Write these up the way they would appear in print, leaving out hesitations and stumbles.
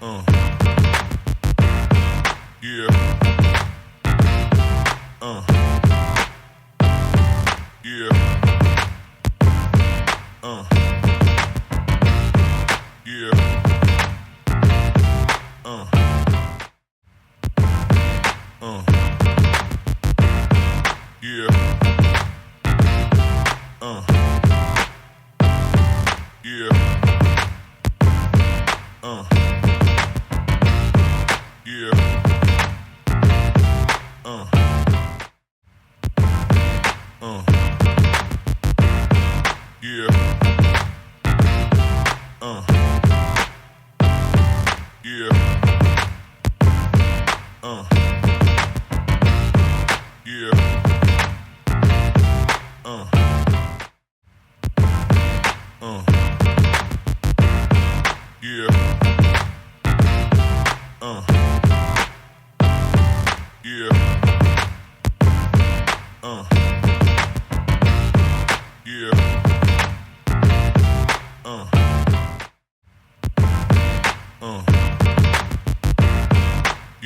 Yeah. Yeah. Yeah.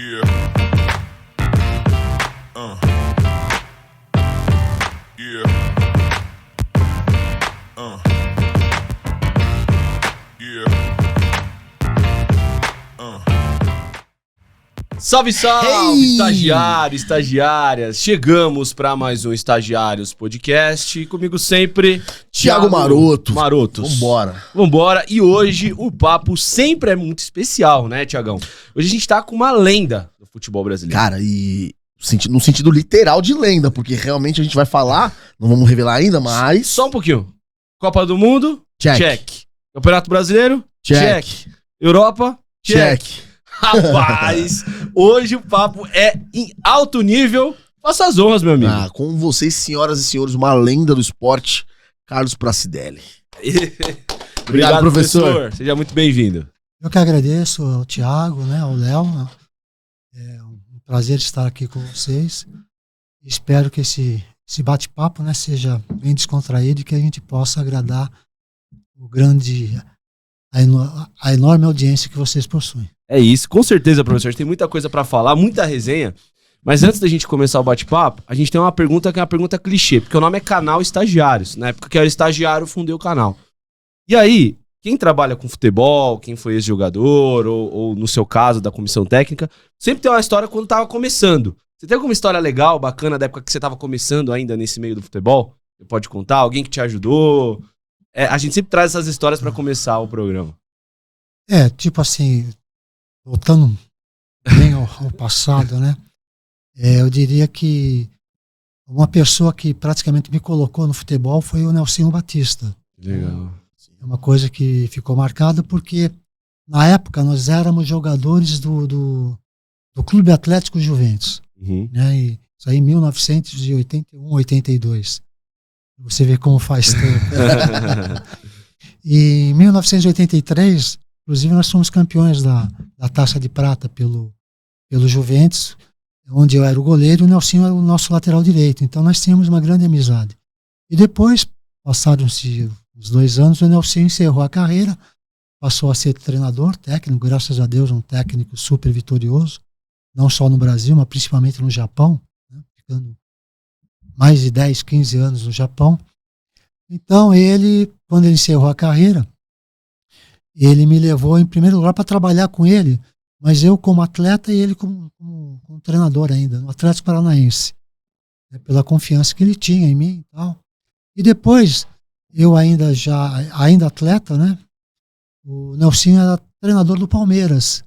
Yeah. Yeah. Salve, salve, Hey! estagiário, estagiárias. Chegamos para mais um Estagiários Podcast. Comigo sempre, Thiago Maroto. Marotos. Vambora. Vambora. E hoje o papo sempre é muito especial, né, Thiagão? Hoje a gente tá com uma lenda do futebol brasileiro. Cara, e no sentido literal de lenda, porque realmente a gente vai falar, não vamos revelar ainda, mas... Só um pouquinho. Copa do Mundo, Check. check. Campeonato Brasileiro, Check. Europa, check. Check. Rapaz, hoje o papo é em alto nível. Faça as honras, meu amigo. Ah, com vocês, senhoras e senhores, uma lenda do esporte, Carlos Pracidelli. Obrigado, professor. professor. Seja muito bem-vindo. Eu que agradeço ao Thiago, né, ao Léo. Né? É um prazer estar aqui com vocês. Espero que esse bate-papo, né, seja bem descontraído e que a gente possa agradar a enorme audiência que vocês possuem. É isso, com certeza, professor. A gente tem muita coisa pra falar, muita resenha. Mas antes da gente começar o bate-papo, a gente tem uma pergunta que é uma pergunta clichê, porque o nome é Canal Estagiários. Na época que eu era estagiário, eu fundei o canal. E aí, quem trabalha com futebol, quem foi ex-jogador, ou no seu caso, da comissão técnica, sempre tem uma história quando tava começando. Você tem alguma história legal, bacana, da época que você tava começando ainda nesse meio do futebol? Você pode contar? Alguém que te ajudou? A gente sempre traz essas histórias pra começar o programa. Tipo assim, voltando bem ao passado, né? Eu diria que uma pessoa que praticamente me colocou no futebol foi o Nelsinho Batista. Legal. É uma coisa que ficou marcada porque na época nós éramos jogadores do Clube Atlético Juventus, Uhum. né? E isso aí em 1981, 82. Você vê como faz tempo. E em 1983, inclusive nós fomos campeões da Taça de Prata pelo Juventus, onde eu era o goleiro e o Nelsinho era o nosso lateral direito. Então nós tínhamos uma grande amizade. E depois, passaram-se uns 2 anos, o Nelsinho encerrou a carreira, passou a ser treinador, técnico, graças a Deus, um técnico super vitorioso, não só no Brasil, mas principalmente no Japão, né? Ficando mais de 10, 15 anos no Japão. Então ele, quando ele encerrou a carreira, ele me levou em primeiro lugar para trabalhar com ele, mas eu como atleta e ele como treinador ainda, no Atlético Paranaense, né, pela confiança que ele tinha em mim e tal. E depois, eu ainda atleta, né, o Nelsinho era treinador do Palmeiras,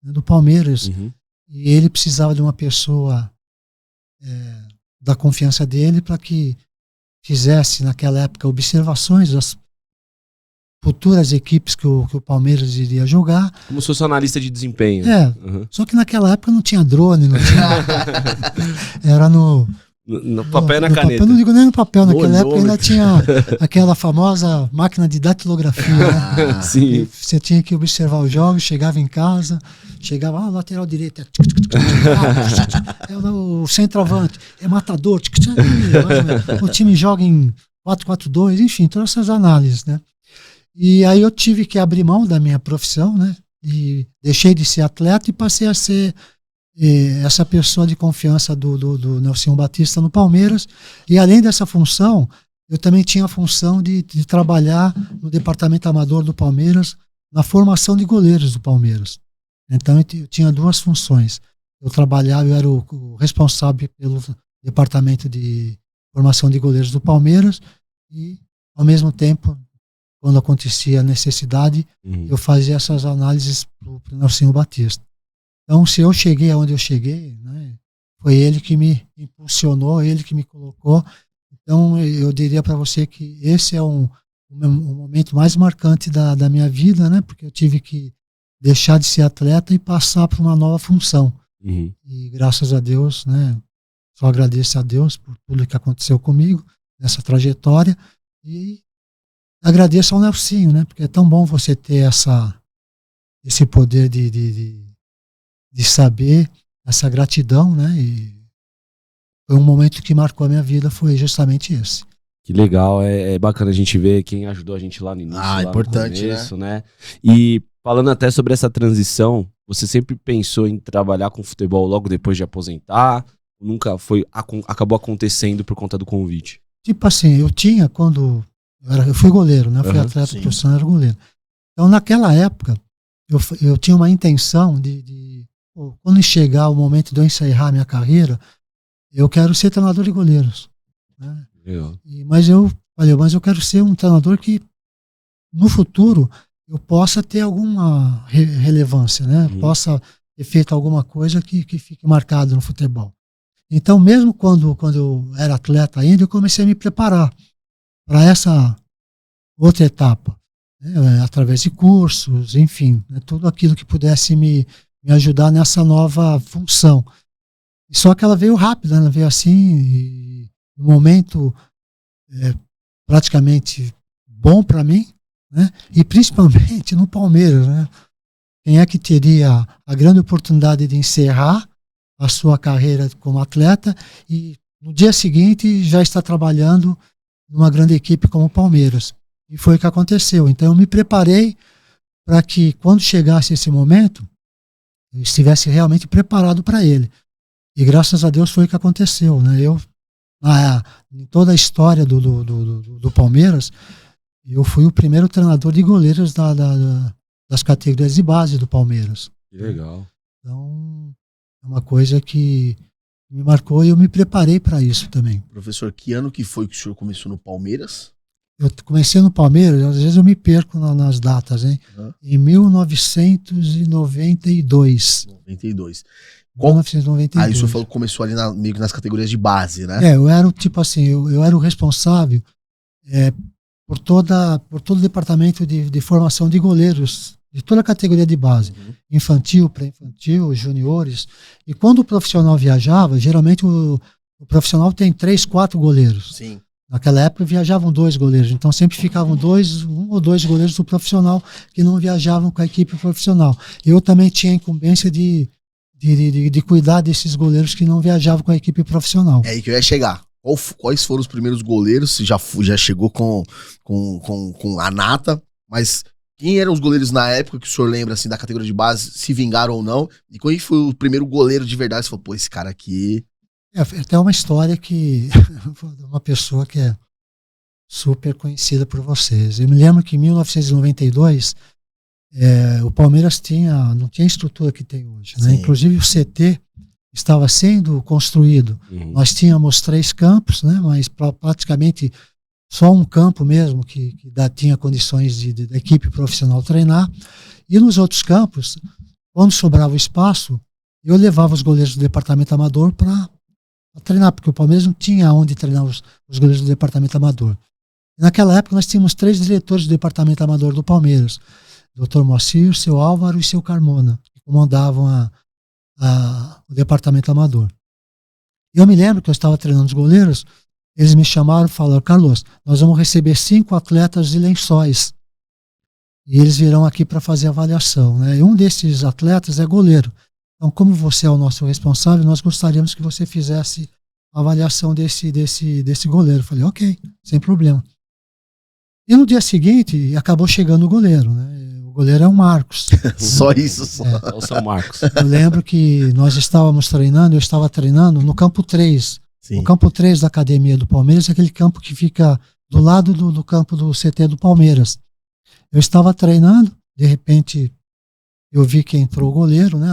né, Uhum. e ele precisava de uma pessoa da confiança dele para que fizesse naquela época observações das futuras equipes que o Palmeiras iria jogar. Como se fosse um analista de desempenho. Uhum. Só que naquela época não tinha drone, não tinha... Era no papel e na caneta. Papel, não digo nem no papel, naquela época Olhômetro. ainda tinha aquela famosa máquina de datilografia, né? Sim. E você tinha que observar os jogos, chegava em casa, lateral direito, o centroavante, é matador, o time joga em 4-4-2, enfim, todas essas análises, né? E aí eu tive que abrir mão da minha profissão, né? deixei de ser atleta e passei a ser essa pessoa de confiança do Nelson Batista no Palmeiras. E além dessa função, eu também tinha a função de trabalhar no departamento amador do Palmeiras, na formação de goleiros do Palmeiras. Então eu tinha duas funções. Eu era o responsável pelo departamento de formação de goleiros do Palmeiras e, ao mesmo tempo, quando acontecia a necessidade, eu fazia essas análises para o Nelson Batista. Então, se eu cheguei aonde eu cheguei, né, foi ele que me impulsionou, ele que me colocou. Então, eu diria para você que esse é um momento mais marcante da minha vida, né, porque eu tive que deixar de ser atleta e passar para uma nova função. E graças a Deus, né, só agradeço a Deus por tudo que aconteceu comigo nessa trajetória e agradeço ao Nelsinho, né, porque é tão bom você ter esse poder de saber, essa gratidão, né, e foi um momento que marcou a minha vida, foi justamente esse. Que legal, é bacana a gente ver quem ajudou a gente lá no início, lá importante, no começo, né? E falando até sobre essa transição, você sempre pensou em trabalhar com futebol logo depois de aposentar? Nunca acabou acontecendo por conta do convite? Tipo assim, eu tinha eu fui goleiro, né? Eu fui atleta profissional, era goleiro. Então, naquela época, eu tinha uma intenção quando chegar o momento de eu encerrar minha carreira, eu quero ser treinador de goleiros, né? Mas eu quero ser um treinador que, no futuro, eu possa ter alguma relevância, né? Possa ter feito alguma coisa que fique marcado no futebol. Então, mesmo quando eu era atleta ainda, eu comecei a me preparar para essa outra etapa, né? Através de cursos, enfim, né? Tudo aquilo que pudesse me ajudar nessa nova função. Só que ela veio rápida, ela veio assim, no momento praticamente bom para mim, né? E principalmente no Palmeiras, né? Quem é que teria a grande oportunidade de encerrar a sua carreira como atleta e no dia seguinte já está trabalhando numa grande equipe como o Palmeiras? E foi o que aconteceu. Então eu me preparei para que quando chegasse esse momento eu estivesse realmente preparado para ele. E graças a Deus foi o que aconteceu, né? Em toda a história do Palmeiras, eu fui o primeiro treinador de goleiros das categorias de base do Palmeiras. Que legal. Então, é uma coisa que me marcou e eu me preparei para isso também. Professor, que ano que foi que o senhor começou no Palmeiras? Eu comecei no Palmeiras, às vezes eu me perco nas datas, hein? Em 1992. 92. 1992. Aí o senhor falou que começou ali meio que nas categorias de base, né? Eu era tipo assim, eu era o responsável por todo o departamento de formação de goleiros, de toda a categoria de base, infantil, pré-infantil, juniores. E quando o profissional viajava, geralmente o profissional tem 3, 4 goleiros. Sim. Naquela época viajavam 2 goleiros, então sempre ficavam 1 ou 2 goleiros do profissional que não viajavam com a equipe profissional. Eu também tinha a incumbência de cuidar desses goleiros que não viajavam com a equipe profissional. É aí que eu ia chegar. Quais foram os primeiros goleiros? Você já chegou com a nata, mas quem eram os goleiros na época que o senhor lembra assim, da categoria de base, se vingaram ou não? E quem foi o primeiro goleiro de verdade? Você falou, pô, esse cara aqui... Até uma história que uma pessoa que é super conhecida por vocês. Eu me lembro que em 1992 o Palmeiras não tinha a estrutura que tem hoje, né? Inclusive o CT estava sendo construído. Nós tínhamos 3 campos, né? Mas praticamente só um campo mesmo que tinha condições da equipe profissional treinar. E nos outros campos, quando sobrava o espaço, eu levava os goleiros do departamento amador para treinar, porque o Palmeiras não tinha onde treinar os goleiros do departamento amador. E naquela época nós tínhamos 3 diretores do departamento amador do Palmeiras: Dr. Moacir, seu Álvaro e seu Carmona, que comandavam o departamento amador. Eu me lembro que eu estava treinando os goleiros, eles me chamaram e falaram: Carlos, nós vamos receber 5 atletas de Lençóis e eles virão aqui para fazer avaliação, né? E um desses atletas é goleiro. Então, como você é o nosso responsável, nós gostaríamos que você fizesse a avaliação desse goleiro. Eu falei, ok, sem problema. E no dia seguinte, acabou chegando o goleiro, né? O o goleiro é o Marcos. Só isso, só. É o São Marcos. Eu lembro que nós estávamos treinando, eu estava treinando no campo 3. Sim. O campo 3 da academia do Palmeiras é aquele campo que fica do lado do campo do CT do Palmeiras. Eu estava treinando, de repente eu vi que entrou o goleiro, né?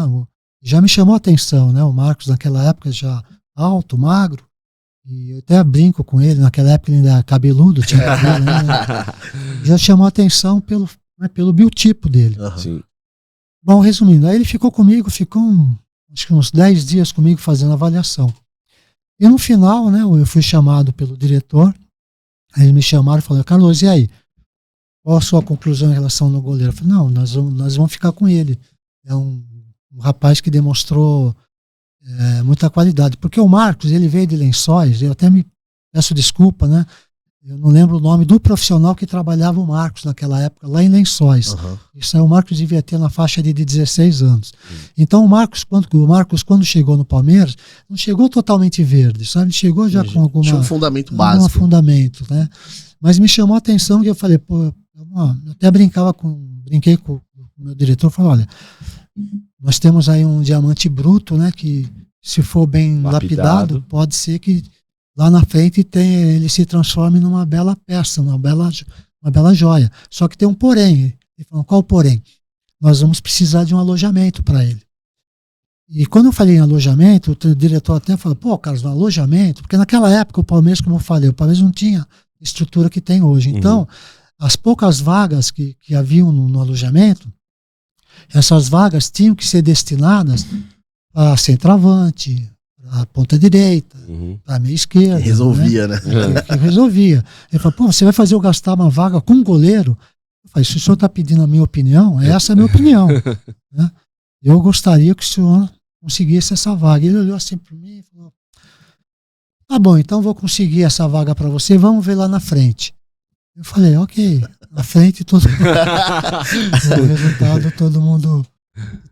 Já me chamou a atenção, né? O Marcos naquela época já alto, magro, e eu até brinco com ele, naquela época ele ainda era cabeludo, tinha cabelo, né? Já chamou a atenção pelo biotipo dele. Sim. Bom, resumindo, aí ele ficou comigo, acho que uns 10 dias comigo fazendo avaliação. E no final, né, eu fui chamado pelo diretor, aí eles me chamaram e falaram: Carlos, e aí? Qual a sua conclusão em relação ao goleiro? Eu falei: não, nós vamos ficar com ele. É um rapaz que demonstrou muita qualidade. Porque o Marcos, ele veio de Lençóis, eu até me peço desculpa, né? Eu não lembro o nome do profissional que trabalhava o Marcos naquela época, lá em Lençóis. Isso aí o Marcos devia ter na faixa de 16 anos. Então o Marcos, quando chegou no Palmeiras, não chegou totalmente verde, sabe? Ele chegou já com alguma... Tinha um fundamento básico. Um fundamento, né? Mas me chamou a atenção que eu falei, pô, eu até brinquei com o meu diretor, falei: olha, nós temos aí um diamante bruto, né? Que se for bem lapidado, pode ser que lá na frente ele se transforme numa bela peça, uma bela joia. Só que tem um porém. Ele falou: qual o porém? Nós vamos precisar de um alojamento para ele. E quando eu falei em alojamento, o diretor até falou: pô, Carlos, um alojamento? Porque naquela época o Palmeiras, como eu falei, o Palmeiras não tinha estrutura que tem hoje. Então, as poucas vagas que haviam no alojamento, essas vagas tinham que ser destinadas a centroavante, a ponta direita, a meia esquerda. Resolvia, né? Que resolvia. Ele falou: pô, você vai fazer eu gastar uma vaga com um goleiro? Eu falei: se o senhor está pedindo a minha opinião, essa é a minha opinião. Né? Eu gostaria que o senhor conseguisse essa vaga. Ele olhou assim para mim e falou: tá bom, então vou conseguir essa vaga para você, vamos ver lá na frente. Eu falei: ok, na frente todo mundo. O resultado todo mundo.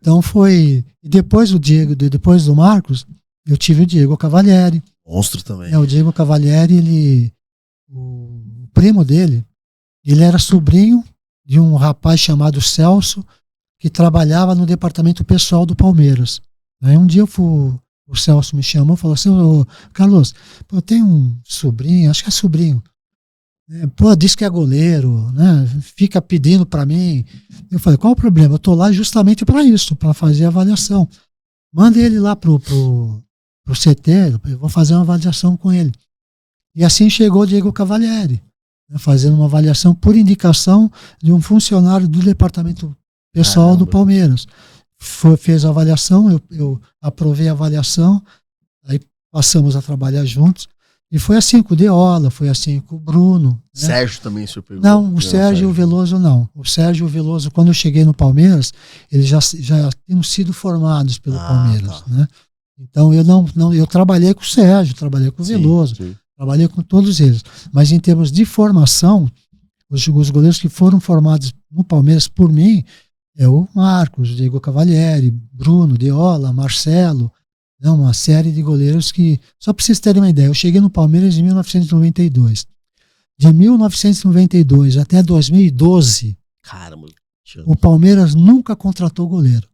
Então foi. E depois do Marcos, eu tive o Diego Cavalieri. Monstro também. O Diego Cavalieri, o primo dele, ele era sobrinho de um rapaz chamado Celso, que trabalhava no departamento pessoal do Palmeiras. Aí um dia o Celso me chamou e falou assim: ô, Carlos, eu tenho um sobrinho, acho que é sobrinho, pô, diz que é goleiro, né? Fica pedindo para mim. Eu falei: qual o problema? Eu tô lá justamente para isso, para fazer a avaliação. Manda ele lá pro CT, eu vou fazer uma avaliação com ele. E assim chegou o Diego Cavalieri, né, fazendo uma avaliação por indicação de um funcionário do departamento pessoal do Palmeiras. Fez a avaliação, eu aprovei a avaliação, aí passamos a trabalhar juntos. E foi assim com o Deola, foi assim com o Bruno. Né? Sérgio também, o senhor perguntou. Não, o Sérgio e o Veloso não. O Sérgio e o Veloso, quando eu cheguei no Palmeiras, eles já tinham sido formados pelo Palmeiras. Tá. Né? Então eu trabalhei com o Sérgio, trabalhei com o Veloso, trabalhei com todos eles. Mas em termos de formação, os goleiros que foram formados no Palmeiras por mim é o Marcos, o Diego Cavalieri, Bruno, Deola, Marcelo, né, uma série de goleiros que, só para vocês terem uma ideia, eu cheguei no Palmeiras em 1992. De 1992 até 2012, Caramba, o Palmeiras nunca contratou goleiro.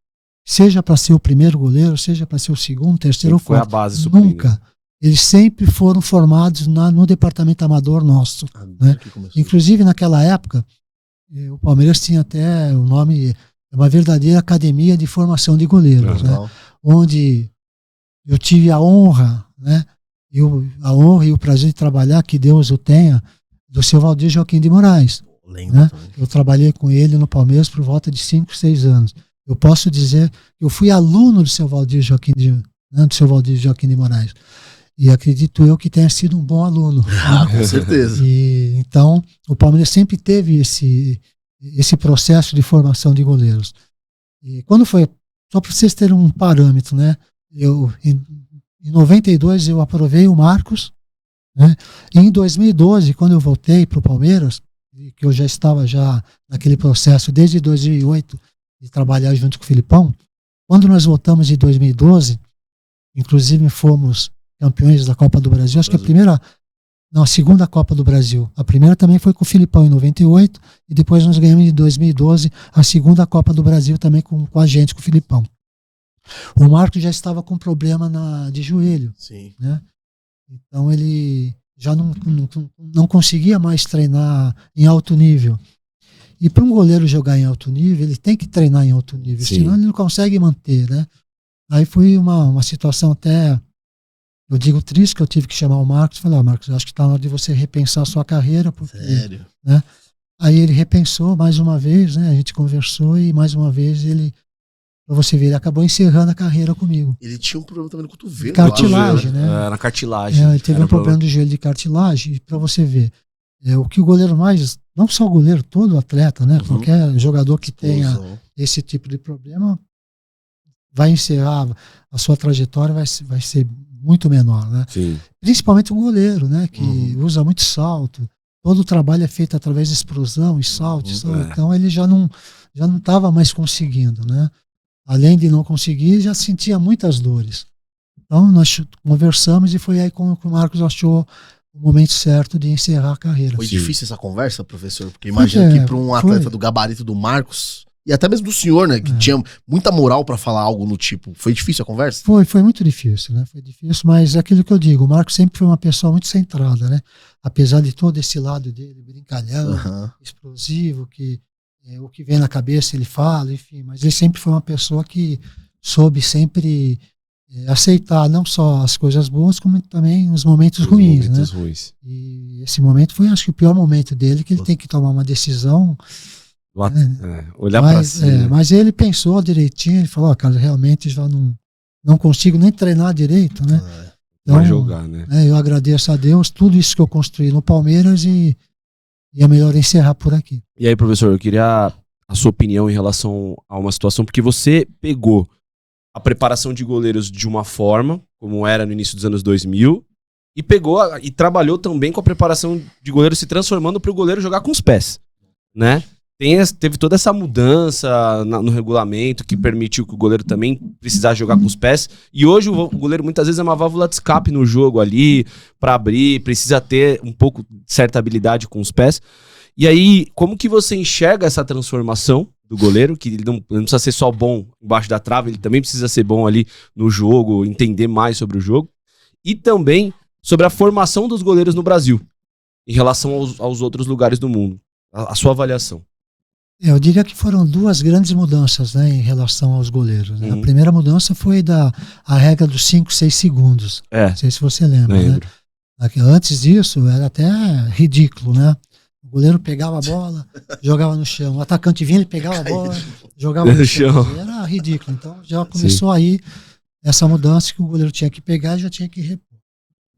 Seja para ser o primeiro goleiro, seja para ser o segundo, terceiro ou quarto. Foi a base suprema. Nunca. Eles sempre foram formados no departamento amador nosso. Né? Inclusive, naquela época, o Palmeiras tinha até o nome, uma verdadeira academia de formação de goleiros, né? Onde eu tive a honra, né? A honra e o prazer de trabalhar, que Deus o tenha, do seu Valdir Joaquim de Moraes. Né? Eu trabalhei com ele no Palmeiras por volta de 5, 6 anos. Eu posso dizer que eu fui aluno do seu Valdir Joaquim de Moraes. E acredito eu que tenha sido um bom aluno. Com certeza. E, então, o Palmeiras sempre teve esse processo de formação de goleiros. E quando foi, só para vocês terem um parâmetro, né? Em 92 eu aprovei o Marcos, né? E em 2012, quando eu voltei para o Palmeiras, que eu já estava naquele processo desde 2008 de trabalhar junto com o Filipão, quando nós voltamos em 2012, inclusive fomos campeões da Copa do Brasil, acho que a primeira, Não, a segunda Copa do Brasil. A primeira também foi com o Filipão em 98 e depois nós ganhamos em 2012 a segunda Copa do Brasil também com a gente, com o Filipão. O Marcos já estava com problema de joelho, Sim. né? Então ele já não conseguia mais treinar em alto nível. E para um goleiro jogar em alto nível, ele tem que treinar em alto nível, Sim. senão ele não consegue manter, né? Aí foi uma situação até, eu digo triste, que eu tive que chamar o Marcos e falar, Marcos, acho que está na hora de você repensar a sua carreira. Porque, Sério? né? Aí ele repensou mais uma vez, né? A gente conversou e mais uma vez ele, pra você ver, ele acabou encerrando a carreira comigo. Ele tinha um problema também no cotovelo. Cartilagem, eu acho, né? Na cartilagem. Ele teve Era um problema de joelho de cartilagem, e para você ver, o que o goleiro mais, não só o goleiro, todo atleta, né? Uhum. Qualquer jogador que tenha Explosão. esse tipo de problema vai encerrar a sua trajetória, vai ser muito menor, né? Sim. Principalmente o goleiro, né? Que Uhum. usa muito salto. Todo o trabalho é feito através de explosão e salto. Uhum. Então ele já não estava mais conseguindo, né? Além de não conseguir, já sentia muitas dores. Então nós conversamos e foi aí que o Marcos achou o momento certo de encerrar a carreira. Foi Sim. difícil essa conversa, professor? Porque imagina que para um atleta do gabarito do Marcos, e até mesmo do senhor, né? Que tinha muita moral para falar algo no tipo. Foi difícil a conversa? Foi muito difícil, né? Foi difícil, mas é aquilo que eu digo, o Marcos sempre foi uma pessoa muito centrada, né? Apesar de todo esse lado dele, brincalhão, Uhum. explosivo, que o que vem na cabeça ele fala, enfim, mas ele sempre foi uma pessoa que soube sempre aceitar não só as coisas boas, como também os momentos ruins, Momentos né? ruins. E esse momento foi, acho que, o pior momento dele, que ele tem que tomar uma decisão. Olhar pra cima. Mas ele pensou direitinho, ele falou, cara, realmente já não consigo nem treinar direito, né? Então, Vai jogar, né? eu agradeço a Deus tudo isso que eu construí no Palmeiras e é melhor encerrar por aqui. E aí, professor, eu queria a sua opinião em relação a uma situação, porque você pegou a preparação de goleiros de uma forma, como era no início dos anos 2000, e pegou e trabalhou também com a preparação de goleiro se transformando para o goleiro jogar com os pés, né? Teve toda essa mudança no regulamento que permitiu que o goleiro também precisasse jogar com os pés. E hoje o goleiro muitas vezes é uma válvula de escape no jogo ali, para abrir, precisa ter um pouco de certa habilidade com os pés. E aí, como que você enxerga essa transformação do goleiro, que ele não precisa ser só bom embaixo da trave, ele também precisa ser bom ali no jogo, entender mais sobre o jogo. E também sobre a formação dos goleiros no Brasil, em relação aos outros lugares do mundo. A sua avaliação. Eu diria que foram duas grandes mudanças, né, em relação aos goleiros, né? A primeira mudança foi a regra dos 5, 6 segundos. Não sei se você lembra, Lembro. né? Antes disso, era até ridículo, né? O goleiro pegava a bola, jogava no chão. O atacante vinha, ele pegava a bola, jogava no chão. Era ridículo. Então já começou aí essa mudança que o goleiro tinha que pegar e já tinha que repor.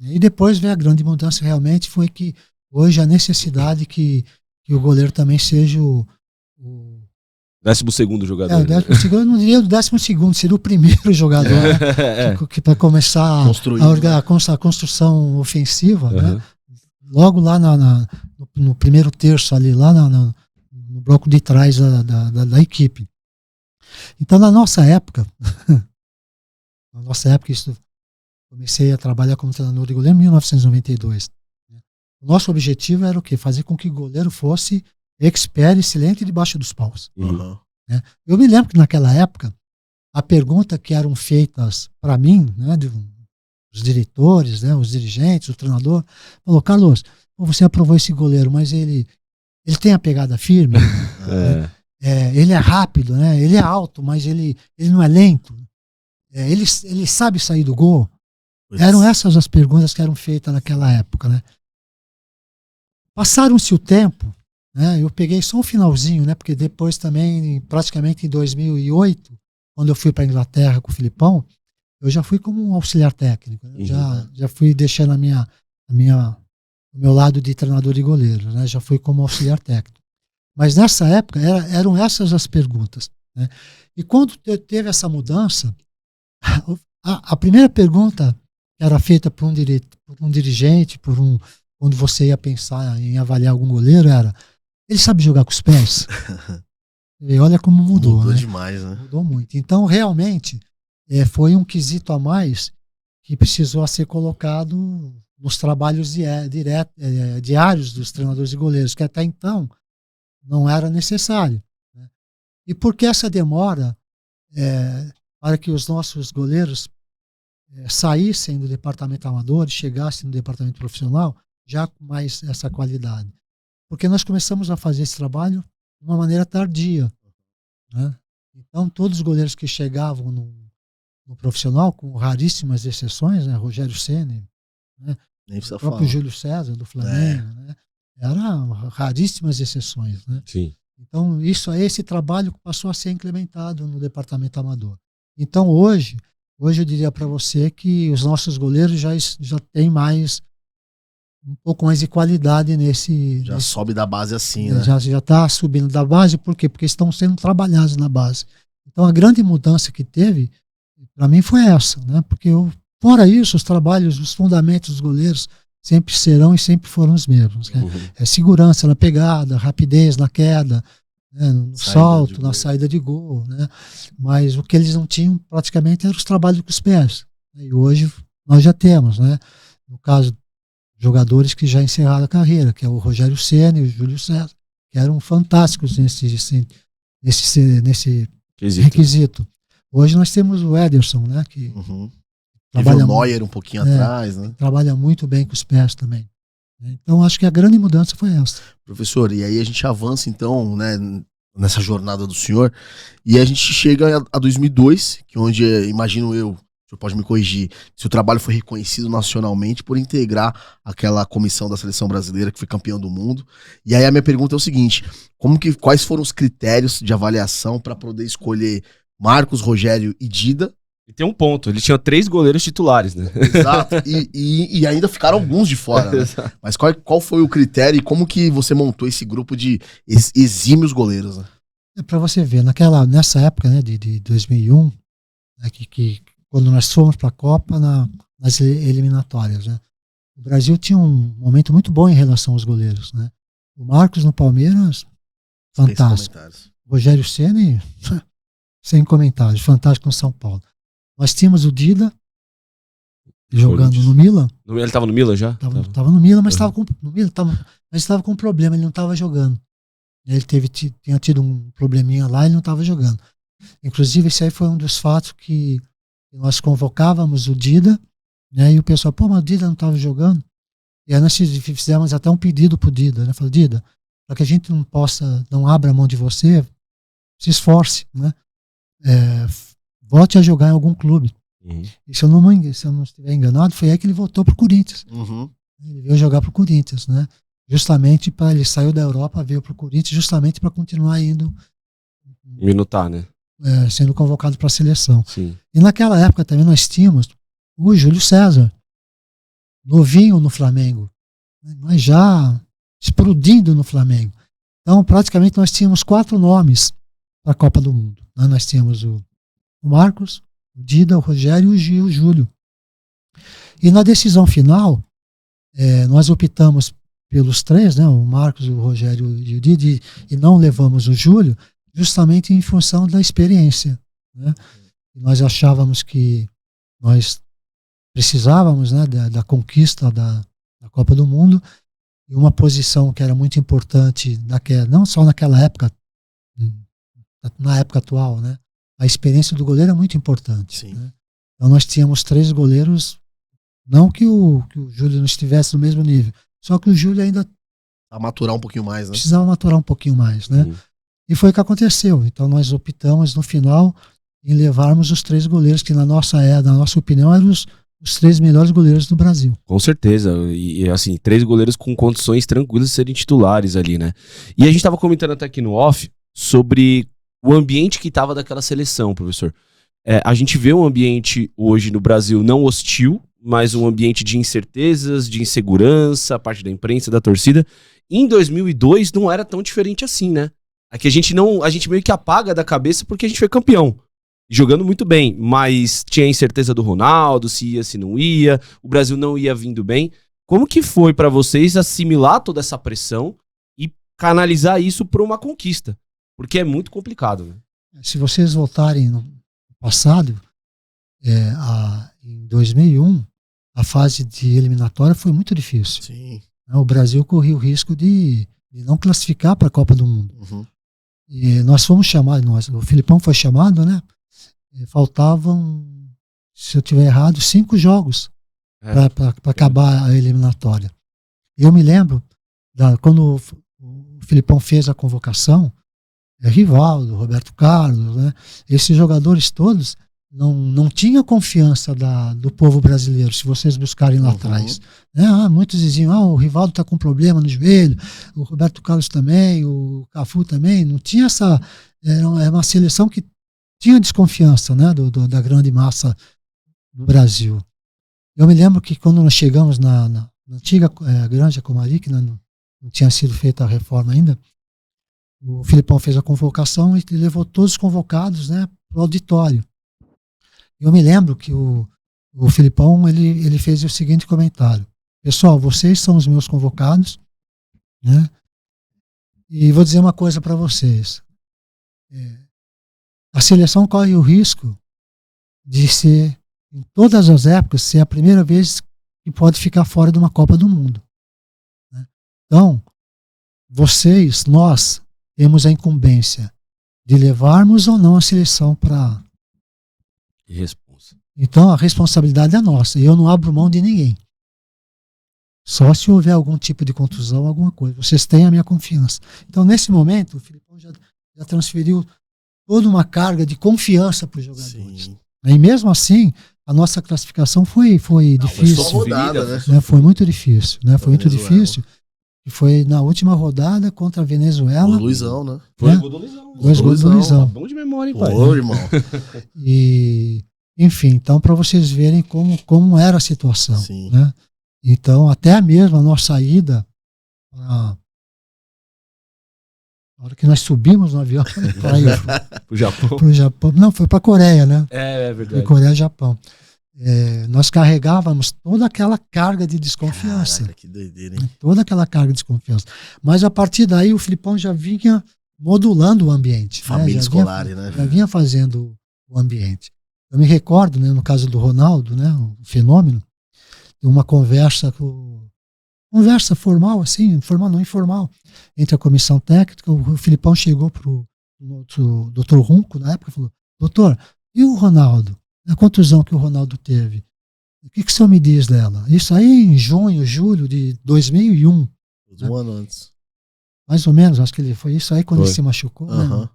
E depois veio a grande mudança realmente, foi que hoje a necessidade que o goleiro também seja o 12º jogador. o 12º, eu não diria o 12º, seria o primeiro jogador, né? Que para começar a construção ofensiva, né? Logo lá no primeiro terço ali, lá no bloco de trás da equipe. Então na nossa época, isso, comecei a trabalhar como treinador de goleiro em 1992. O nosso objetivo era o quê? Fazer com que o goleiro fosse expert, excelente debaixo dos paus. Uhum. Né? Eu me lembro que naquela época, a pergunta que eram feitas para mim, né, os diretores, né, os dirigentes, o treinador, falou, Carlos, você aprovou esse goleiro, mas ele tem a pegada firme, ele é rápido, né, ele é alto, mas ele não é lento, ele sabe sair do gol. Eram essas as perguntas que eram feitas naquela época, né? Passaram-se o tempo, né? Eu peguei só o finalzinho, né? Porque depois também, praticamente em 2008, quando eu fui para a Inglaterra com o Filipão, eu já fui como um auxiliar técnico, né? Já fui deixando o meu lado de treinador de goleiros, né? Já fui como auxiliar técnico. Mas nessa época eram essas as perguntas, né? E quando teve essa mudança, a primeira pergunta que era feita por um dirigente, quando você ia pensar em avaliar algum goleiro, era: ele sabe jogar com os pés? E olha como mudou, Mudou né? demais, né? Mudou muito. Então, realmente, foi um quesito a mais que precisou ser colocado nos trabalhos diários dos treinadores e goleiros, que até então não era necessário, né? E por que essa demora para que os nossos goleiros saíssem do departamento amador e chegassem no departamento profissional já com mais essa qualidade? Porque nós começamos a fazer esse trabalho de uma maneira tardia, né? Então todos os goleiros que chegavam no profissional, com raríssimas exceções, né? Rogério Ceni, né? Nem precisa O próprio falar. Júlio César, do Flamengo, né? Eram raríssimas exceções, né? Sim. Então, esse trabalho passou a ser implementado no departamento amador. Então, hoje eu diria para você que os nossos goleiros já têm um pouco mais de qualidade Já sobe da base assim, né? Já está subindo da base, por quê? Porque estão sendo trabalhados na base. Então, a grande mudança que teve, para mim, foi essa, né? Porque, fora isso, os trabalhos, os fundamentos dos goleiros sempre serão e sempre foram os mesmos, né? Segurança na pegada, rapidez na queda, né? No salto, na saída de gol, né? Mas o que eles não tinham praticamente eram os trabalhos com os pés. E hoje nós já temos, né? No caso, jogadores que já encerraram a carreira, que é o Rogério Ceni e o Júlio César, que eram fantásticos nesse requisito. Hoje nós temos o Ederson, né? Que trabalha o Neuer um pouquinho atrás, né? Trabalha muito bem com os pés também. Então acho que a grande mudança foi essa. Professor, e aí a gente avança então, né, nessa jornada do senhor, e a gente chega a 2002, que onde, imagino eu, o senhor pode me corrigir, se o trabalho foi reconhecido nacionalmente por integrar aquela comissão da seleção brasileira que foi campeão do mundo. E aí a minha pergunta é o seguinte: quais foram os critérios de avaliação para poder escolher Marcos, Rogério e Dida? E tem um ponto, ele tinha 3 goleiros titulares, né? Exato, e ainda ficaram alguns de fora, né? Mas qual foi o critério e como que você montou esse grupo de exímios goleiros, né? Para você ver, nessa época, né, de 2001, né, quando nós fomos para a Copa nas eliminatórias, né, o Brasil tinha um momento muito bom em relação aos goleiros, né? O Marcos no Palmeiras, fantástico. O Rogério Ceni, sem comentários, fantástico no São Paulo. Nós tínhamos o Dida jogando no Milan. Ele estava no Milan já? Tava no Milan, mas estava com um problema, ele não estava jogando. Ele tinha tido um probleminha lá e ele não estava jogando. Inclusive, esse aí foi um dos fatos que nós convocávamos o Dida, né, e o pessoal, mas o Dida não estava jogando. E aí nós fizemos até um pedido pro Dida, né? Falei, Dida, para que a gente não abra a mão de você, se esforce, né? Volte a jogar em algum clube. E se eu não estiver enganado, foi aí que ele voltou pro Corinthians. Ele veio jogar pro Corinthians, né? Justamente ele saiu da Europa, veio pro Corinthians, justamente para continuar indo. Minutar, né? Sendo convocado para a seleção. Sim. E naquela época também nós tínhamos o Júlio César, novinho no Flamengo, mas já explodindo no Flamengo. Então, praticamente, nós tínhamos 4 nomes para a Copa do Mundo, né? Nós tínhamos o Marcos, o Dida, o Rogério e o Júlio. E na decisão final, nós optamos pelos 3, né? O Marcos, o Rogério e o Dida, e não levamos o Júlio, justamente em função da experiência, né? E nós achávamos que nós precisávamos, né, da conquista da Copa do Mundo, e uma posição que era muito importante, não só naquela época, na época atual, né? A experiência do goleiro é muito importante. Né? Então nós tínhamos 3 goleiros, não que o Júlio não estivesse no mesmo nível, só que o Júlio ainda maturar um pouquinho mais, né? Precisava maturar um pouquinho mais, né? E foi o que aconteceu. Então nós optamos no final em levarmos os 3 goleiros que na nossa opinião eram os 3 melhores goleiros do Brasil. Com certeza. E assim, 3 goleiros com condições tranquilas de serem titulares ali, né? E a gente tava comentando até aqui no off sobre o ambiente que estava daquela seleção, professor. A gente vê um ambiente hoje no Brasil não hostil, mas um ambiente de incertezas, de insegurança, a parte da imprensa, da torcida. Em 2002 não era tão diferente assim, né? Aqui a gente meio que apaga da cabeça porque a gente foi campeão, jogando muito bem, mas tinha a incerteza do Ronaldo, se ia, se não ia, o Brasil não ia vindo bem. Como que foi para vocês assimilar toda essa pressão e canalizar isso para uma conquista? Porque é muito complicado, né? Se vocês voltarem no passado, em 2001, a fase de eliminatória foi muito difícil. Sim. O Brasil corria o risco de não classificar para a Copa do Mundo. Uhum. E nós fomos chamados, o Filipão foi chamado, né? Faltavam, se eu tiver errado, 5 jogos para acabar a eliminatória. Eu me lembro, quando o Filipão fez a convocação, Rivaldo, Roberto Carlos, né? Esses jogadores todos não tinham confiança do povo brasileiro, se vocês buscarem lá atrás. Muitos diziam, o Rivaldo está com problema no joelho, o Roberto Carlos também, o Cafu também. Não tinha essa... Era uma seleção que tinha desconfiança, né, da grande massa do Brasil. Eu me lembro que quando nós chegamos na antiga Granja Comari, que não tinha sido feita a reforma ainda, o Filipão fez a convocação e levou todos os convocados, né, para o auditório. Eu me lembro que o Filipão ele fez o seguinte comentário: pessoal, vocês são os meus convocados, né? E vou dizer uma coisa para vocês. A seleção corre o risco de ser, em todas as épocas, ser a primeira vez que pode ficar fora de uma Copa do Mundo, né? Então, nós temos a incumbência de levarmos ou não a seleção para... Então a responsabilidade é nossa. Eu não abro mão de ninguém. Só se houver algum tipo de contusão, alguma coisa. Vocês têm a minha confiança. Então, nesse momento, o Filipão já transferiu toda uma carga de confiança para os jogadores. Sim. E mesmo assim, a nossa classificação foi difícil. Foi rodada, né? Foi muito difícil. Né? Foi muito difícil. E foi na última rodada contra a Venezuela. O Luizão, né? Foi o gol do Luizão. 2 gols do Luizão. Tá bom de memória, hein, pai? Pô, irmão. E, enfim, então, para vocês verem como era a situação. Sim. Né? Então, até mesmo a nossa ida, na hora que nós subimos no avião para o Japão. Pro Japão. Não, foi para a Coreia, né? É verdade. Foi Coreia e Japão. Nós carregávamos toda aquela carga de desconfiança. Caraca, que doideira, hein? Toda aquela carga de desconfiança. Mas a partir daí o Filipão já vinha modulando o ambiente. Família escolar, né? Já vinha fazendo o ambiente. Eu me recordo, né, no caso do Ronaldo, né, o fenômeno, de uma conversa formal, assim, formal não informal, entre a comissão técnica. O Filipão chegou pro Dr. Runco, na época, e falou: doutor, e o Ronaldo? A contusão que o Ronaldo teve, o que o senhor me diz dela? Isso aí em junho, julho de 2001. Um ano antes. Mais ou menos, acho que foi isso aí quando ele se machucou. Uhum. Né?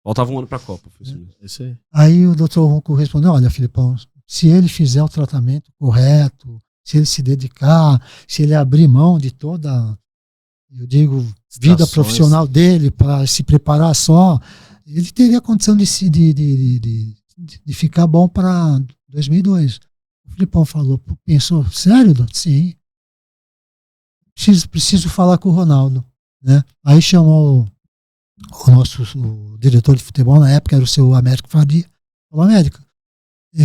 Faltava um ano pra Copa. Foi isso mesmo. Isso aí. Aí o Dr. Runco respondeu: olha, Filipão, se ele fizer o tratamento correto, se ele se dedicar, se ele abrir mão de toda, eu digo, vida profissional dele para se preparar só, ele teria a condição de ficar bom para 2002. O Filipão falou: pensou, sério, doutor? Sim. Preciso falar com o Ronaldo. Né? Aí chamou o diretor de futebol, na época era o seu Américo Faria. Falou: Américo,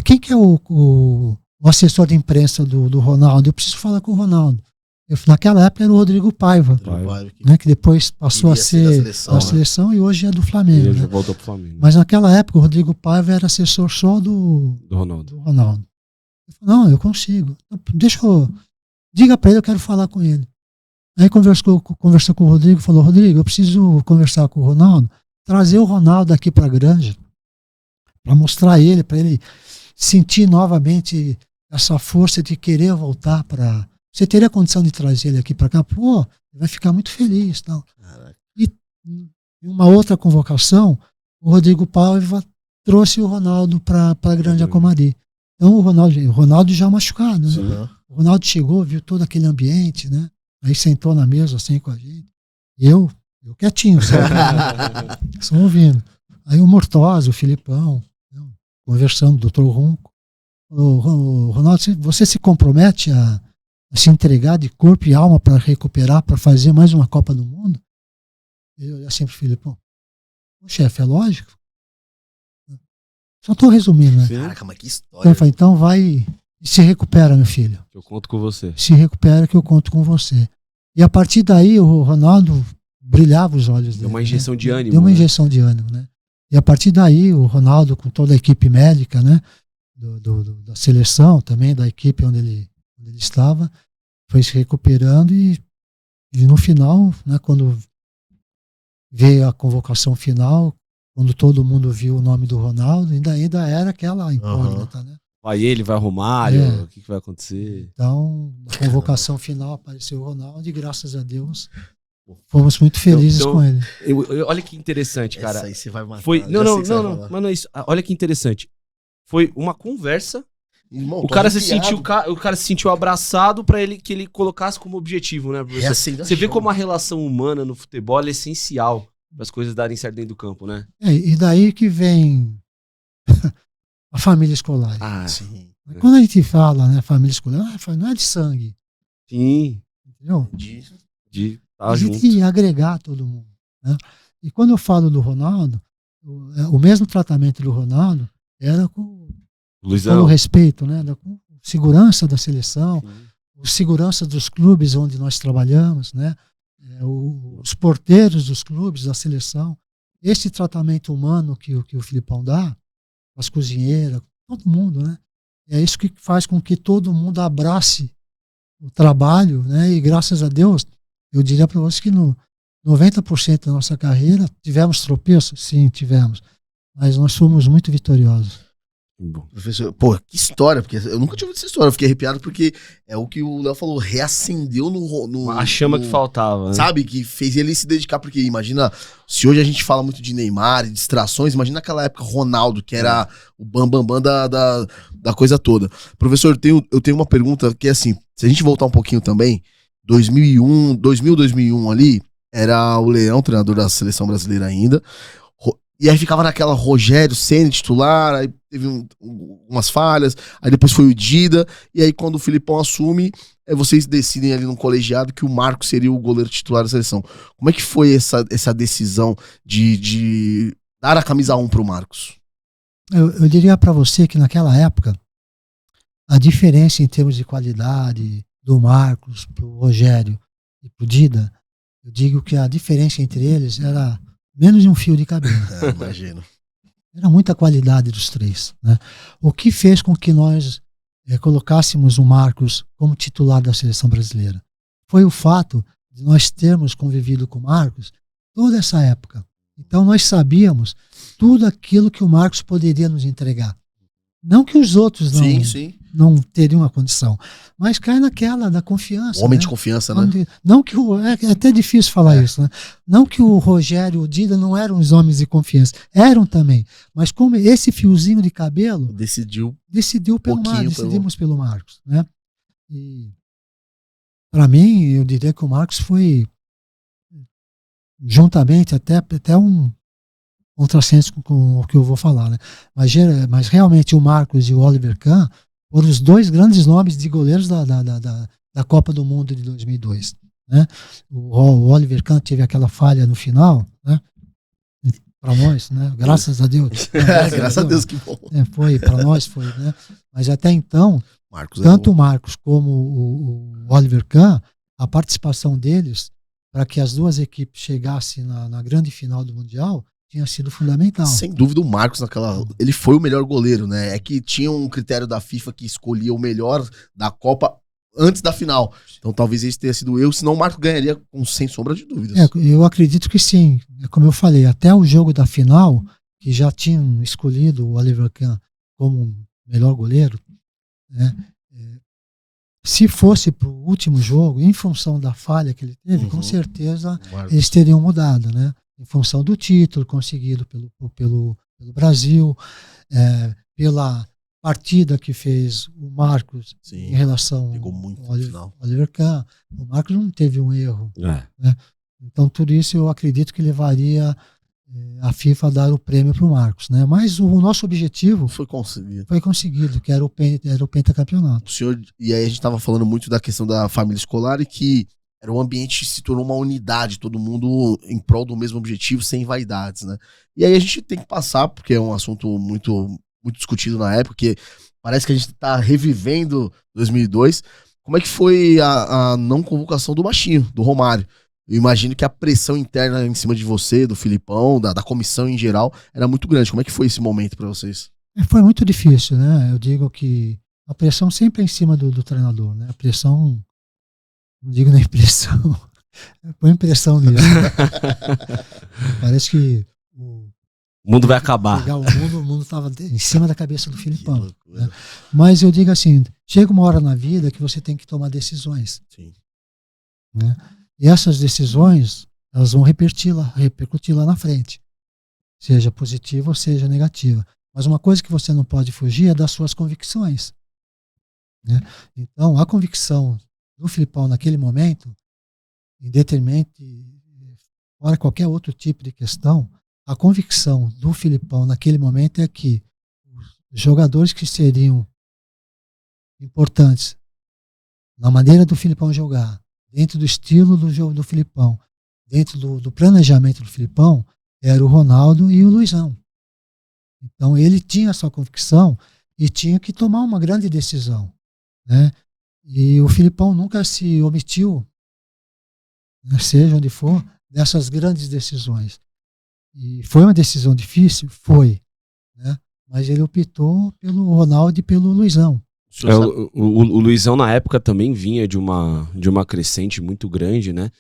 quem que é o assessor de imprensa do Ronaldo? Eu preciso falar com o Ronaldo. Naquela época era o Rodrigo Paiva, né, que depois passou a ser da seleção e hoje é do Flamengo. Ele né? voltou pro Flamengo. Mas naquela época o Rodrigo Paiva era assessor só do Ronaldo. Eu falei: não, eu consigo. Diga para ele, eu quero falar com ele. Aí conversou com o Rodrigo, falou: Rodrigo, eu preciso conversar com o Ronaldo, trazer o Ronaldo aqui para a Granja, para mostrar ele, para ele sentir novamente essa força de querer voltar para... Você teria condição de trazer ele aqui para cá? Pô, ele vai ficar muito feliz. Tal. E em uma outra convocação, o Rodrigo Paiva trouxe o Ronaldo para a Granja Comari. Então o Ronaldo já machucado, né? O Ronaldo chegou, viu todo aquele ambiente, né? Aí sentou na mesa assim com a gente. Eu quietinho, só ouvindo. Aí o Mortosa, o Filipão, conversando, o Dr. Runco. O Ronaldo, você se compromete a se entregar de corpo e alma para recuperar, para fazer mais uma Copa do Mundo? Eu olhei assim pro Filipão: chefe, é lógico. Só estou resumindo, né? Caraca, mas que história. Então, eu falei: então vai e se recupera, meu filho. Eu conto com você. Se recupera que eu conto com você. E a partir daí o Ronaldo brilhava os olhos dele. Deu uma injeção de ânimo. Deu uma injeção de ânimo, né? E a partir daí o Ronaldo, com toda a equipe médica, né? da seleção, também da equipe onde ele estava, foi se recuperando e no final, né, quando veio a convocação final, quando todo mundo viu o nome do Ronaldo, ainda era aquela incógnita, né? Vai ele, vai Romário, o que vai acontecer? Então, na convocação final apareceu o Ronaldo e graças a Deus fomos muito felizes com ele. Olha que interessante, cara. Essa aí você vai matar. Foi, Já não, sei não, que você vai não, falar. mas não é isso. Olha que interessante. Foi uma conversa. Irmão, O tô cara se arrepiado. sentiu abraçado pra que ele colocasse como objetivo, né, professor? Reacenda Você vê chama. como a relação humana no futebol é essencial para as coisas darem certo dentro do campo, né? E daí que vem a família escolar. Ah, Sim. Quando a gente fala, né, família escolar, não é de sangue, sim. entendeu? De A tá gente junto. ia agregar todo mundo, né? E quando eu falo do Ronaldo, o mesmo tratamento do Ronaldo era com Luizão. respeito, né? Com segurança da seleção, os segurança dos clubes onde nós trabalhamos, né? Os porteiros dos clubes, da seleção. Esse tratamento humano que o Filipão dá, as cozinheiras, todo mundo, né? É isso que faz com que todo mundo abrace o trabalho, né? E graças a Deus, eu diria para vocês que no 90% da nossa carreira tivemos tropeços? Sim, tivemos. Mas nós fomos muito vitoriosos. Professor, pô, que história, porque eu nunca tinha ouvido essa história, eu fiquei arrepiado porque é o que o Léo falou, reacendeu no A chama que faltava, né? sabe, que fez ele se dedicar, porque imagina, se hoje a gente fala muito de Neymar e distrações, imagina naquela época Ronaldo, que era o bambambam da coisa toda. Professor, eu tenho uma pergunta que é assim, se a gente voltar um pouquinho também, 2000, ali, era o Leão, treinador da seleção brasileira ainda, e aí ficava naquela Rogério Ceni titular, aí teve umas falhas, aí depois foi o Dida, e aí quando o Filipão assume, vocês decidem ali no colegiado que o Marcos seria o goleiro titular da seleção. Como é que foi essa decisão de dar a camisa 1 pro Marcos? Eu diria para você que naquela época, a diferença em termos de qualidade do Marcos pro Rogério e pro Dida, eu digo que a diferença entre eles era menos de um fio de cabelo. Imagino. Era muita qualidade dos três, né? O que fez com que nós colocássemos o Marcos como titular da seleção brasileira foi o fato de nós termos convivido com o Marcos toda essa época. Então nós sabíamos tudo aquilo que o Marcos poderia nos entregar. Não que os outros não teriam a condição, mas cai naquela da confiança. Homem né? de confiança, né? Não que é até difícil falar isso, né? Não que o Rogério e o Dida não eram os homens de confiança, eram também, mas como esse fiozinho de cabelo Decidiu pelo Marcos, decidimos pelo Marcos, né? E para mim, eu diria que o Marcos foi juntamente até um contrassenso com o que eu vou falar, né? Mas realmente o Marcos e o Oliver Kahn foram os dois grandes nomes de goleiros da Copa do Mundo de 2002, né? O Oliver Kahn teve aquela falha no final, né? Para nós, né? Graças a Deus. Graças a Deus, que bom. Foi, para nós foi, né? Mas até então, Marcos tanto o Marcos como o Oliver Kahn, a participação deles para que as duas equipes chegassem na grande final do Mundial tinha sido fundamental. Sem dúvida, o Marcos ele foi o melhor goleiro, né? É que tinha um critério da FIFA que escolhia o melhor da Copa antes da final. Então talvez esse tenha sido eu, senão o Marcos ganharia sem sombra de dúvidas. Eu acredito que sim. Como eu falei, até o jogo da final, que já tinham escolhido o Oliver Kahn como melhor goleiro, né? Se fosse para o último jogo, em função da falha que ele teve, com certeza eles teriam mudado, né? Em função do título conseguido pelo Brasil, pela partida que fez o Marcos em relação ao Oliver Kahn. O Marcos não teve um erro. Né? Então, tudo isso eu acredito que levaria a FIFA a dar o prêmio para o Marcos. Né? Mas o nosso objetivo foi conseguido, que era o pentacampeonato. O senhor, e aí a gente estava falando muito da questão da família escolar e que era um ambiente que se tornou uma unidade, todo mundo em prol do mesmo objetivo, sem vaidades, né? E aí a gente tem que passar, porque é um assunto muito, muito discutido na época, que parece que a gente está revivendo 2002. Como é que foi a não convocação do Baixinho, do Romário? Eu imagino que a pressão interna em cima de você, do Filipão, da comissão em geral, era muito grande. Como é que foi esse momento para vocês? Foi muito difícil, né? Eu digo que a pressão sempre é em cima do treinador, né? A pressão, não digo nem pressão, põe impressão nisso. Parece que O mundo vai acabar. o mundo estava em cima da cabeça do Filipão. Né? Mas eu digo assim, chega uma hora na vida que você tem que tomar decisões. Sim. Né? E essas decisões, elas vão repercutir lá na frente. Seja positiva ou seja negativa. Mas uma coisa que você não pode fugir é das suas convicções. Né? Então, a convicção do Filipão naquele momento, em detrimento, fora qualquer outro tipo de questão, a convicção do Filipão naquele momento é que os jogadores que seriam importantes na maneira do Filipão jogar, dentro do estilo do jogo do Filipão, dentro do planejamento do Filipão, era o Ronaldo e o Luizão. Então ele tinha a sua convicção e tinha que tomar uma grande decisão, né? E o Filipão nunca se omitiu, né, seja onde for, dessas grandes decisões. E foi uma decisão difícil? Foi, né? Mas ele optou pelo Ronaldo e pelo Luizão. O Luizão na época também vinha de uma crescente muito grande, né?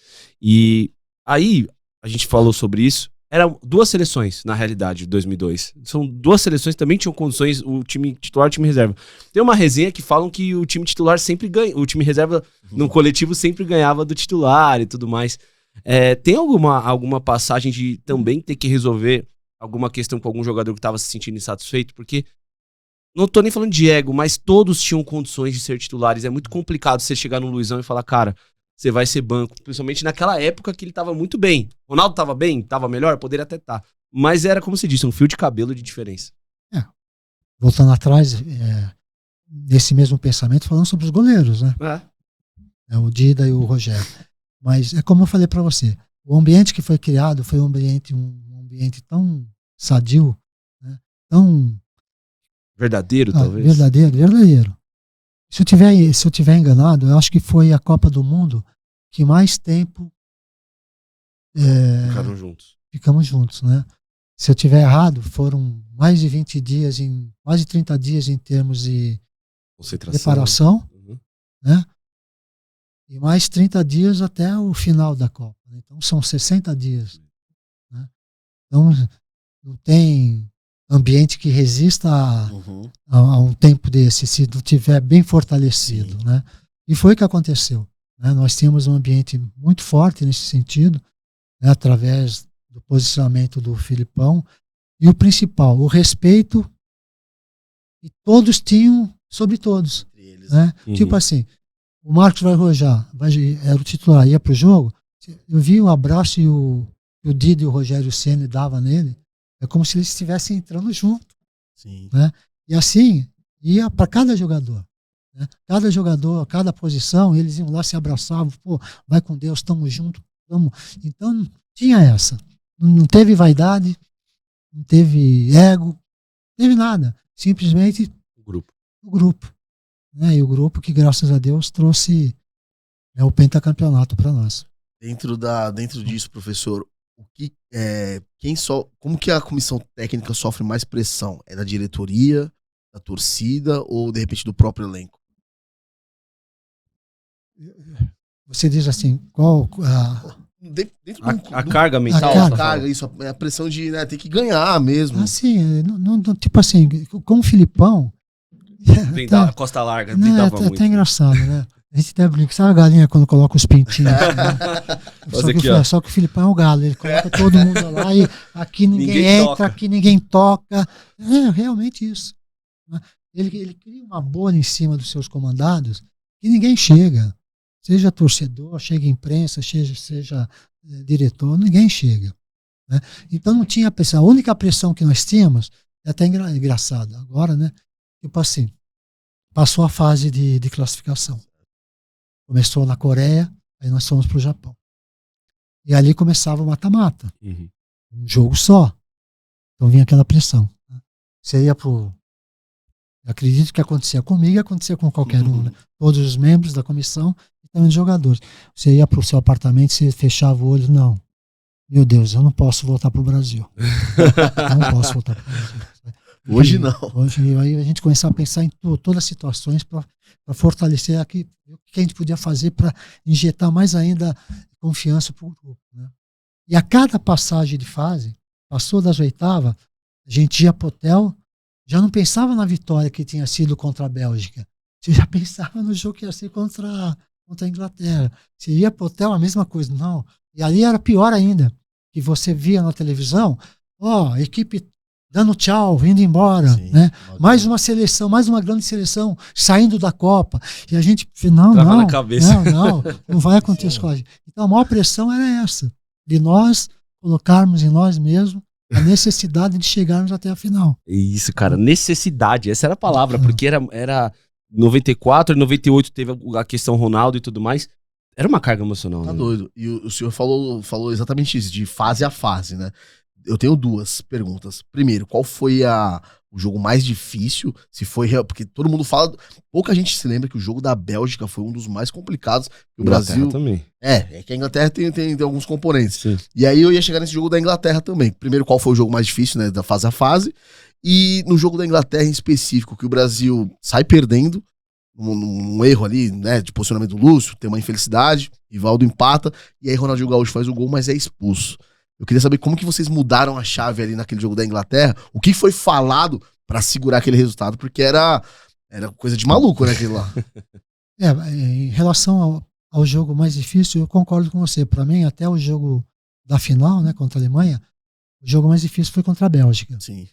E aí a gente falou sobre isso. Eram duas seleções, na realidade, de 2002. São duas seleções que também tinham condições, o time titular e o time reserva. Tem uma resenha que falam que o time titular sempre ganha, o time reserva no coletivo sempre ganhava do titular e tudo mais. Tem alguma passagem de também ter que resolver alguma questão com algum jogador que estava se sentindo insatisfeito? Porque, não tô nem falando de ego, mas todos tinham condições de ser titulares. É muito complicado você chegar no Luizão e falar, cara, você vai ser banco. Principalmente naquela época que ele tava muito bem. Ronaldo tava bem? Tava melhor? Poderia até estar. Mas era, como você disse, um fio de cabelo de diferença. Voltando atrás, nesse mesmo pensamento, falando sobre os goleiros, né? O Dida e o Rogério. Mas é como eu falei para você, o ambiente que foi criado foi um ambiente tão sadio, né? Tão verdadeiro, talvez. Verdadeiro. Se eu tiver enganado, eu acho que foi a Copa do Mundo que mais tempo ficamos juntos, né? Se eu tiver errado, foram mais de 20 dias, quase 30 dias em termos de preparação, né? E mais 30 dias até o final da Copa. Né? Então são 60 dias. Né? Então não tem ambiente que resista a um tempo desse, se não estiver bem fortalecido. Né? E foi o que aconteceu. Né? Nós tínhamos um ambiente muito forte nesse sentido, né? Através do posicionamento do Filipão. E o principal, o respeito que todos tinham sobre todos. Né? Tipo assim, o Marcos vai arrojar, era o titular, ia pro jogo, eu vi o abraço e o Dida e o Rogério Ceni dava nele, é como se eles estivessem entrando junto. Sim. Né? E assim, ia para cada jogador. Né? Cada jogador, cada posição, eles iam lá, se abraçavam, pô, vai com Deus, estamos juntos. Então, não tinha essa. Não teve vaidade, não teve ego, não teve nada. Simplesmente o grupo. Né? E o grupo que, graças a Deus, trouxe o pentacampeonato para nós. Dentro disso, professor, como que a comissão técnica sofre mais pressão? É da diretoria, da torcida ou, de repente, do próprio elenco? Você diz assim, qual a carga mental? A carga, isso, a pressão de ter que ganhar mesmo. Assim, tipo assim, com o Filipão... Da Costa Larga, é até engraçado, né? A gente até brinca, sabe a galinha quando coloca os pintinhos? Né? Só que o Filipão é o galo, ele coloca todo mundo lá e aqui ninguém entra, toca. Aqui ninguém toca. É realmente isso. Né? Ele cria uma bolha em cima dos seus comandados e ninguém chega. Seja torcedor, chega imprensa, seja diretor, ninguém chega. Né? Então não tinha pressão. A única pressão que nós tínhamos, é até engraçado agora, né? Tipo assim, passou a fase de classificação. Começou na Coreia, aí nós fomos para o Japão. E ali começava o mata-mata. Um jogo só. Então vinha aquela pressão. Né? Você ia pro... Eu acredito que acontecia comigo e acontecia com qualquer um. Né? Todos os membros da comissão e também os jogadores. Você ia para o seu apartamento, você fechava o olho, não. Meu Deus, eu não posso voltar para o Brasil. Eu não posso voltar para o Brasil. Hoje não. Hoje aí a gente começou a pensar em todas as situações para fortalecer aqui o que a gente podia fazer para injetar mais ainda confiança para o grupo, né? E a cada passagem de fase, passou das oitavas, a gente ia para o hotel, já não pensava na vitória que tinha sido contra a Bélgica. Você já pensava no jogo que ia ser contra a Inglaterra. Você ia para o hotel, a mesma coisa. Não. E ali era pior ainda, que você via na televisão, a equipe dando tchau, indo embora, Sim, né? Mais uma seleção, mais uma grande seleção saindo da Copa. E a gente, não na cabeça. não vai acontecer com a gente. Então a maior pressão era essa, de nós colocarmos em nós mesmos a necessidade de chegarmos até a final. Isso, cara, necessidade, essa era a palavra, porque era 94, 98 teve a questão Ronaldo e tudo mais. Era uma carga emocional, Tá né? doido. E o senhor falou exatamente isso, de fase a fase, né? Eu tenho duas perguntas. Primeiro, qual foi o jogo mais difícil? Se foi porque todo mundo fala, pouca gente se lembra que o jogo da Bélgica foi um dos mais complicados. O Brasil também. é que a Inglaterra tem alguns componentes. Sim. E aí eu ia chegar nesse jogo da Inglaterra também. Primeiro, qual foi o jogo mais difícil, né, da fase a fase? E no jogo da Inglaterra em específico, que o Brasil sai perdendo, um erro ali, né, de posicionamento do Lúcio, tem uma infelicidade, Rivaldo empata, e aí Ronaldinho Gaúcho faz o gol, mas é expulso. Eu queria saber como que vocês mudaram a chave ali naquele jogo da Inglaterra, o que foi falado pra segurar aquele resultado, porque era coisa de maluco, né, aquele lá. Em relação ao jogo mais difícil, eu concordo com você. Para mim, até o jogo da final, né, contra a Alemanha, o jogo mais difícil foi contra a Bélgica. Sim.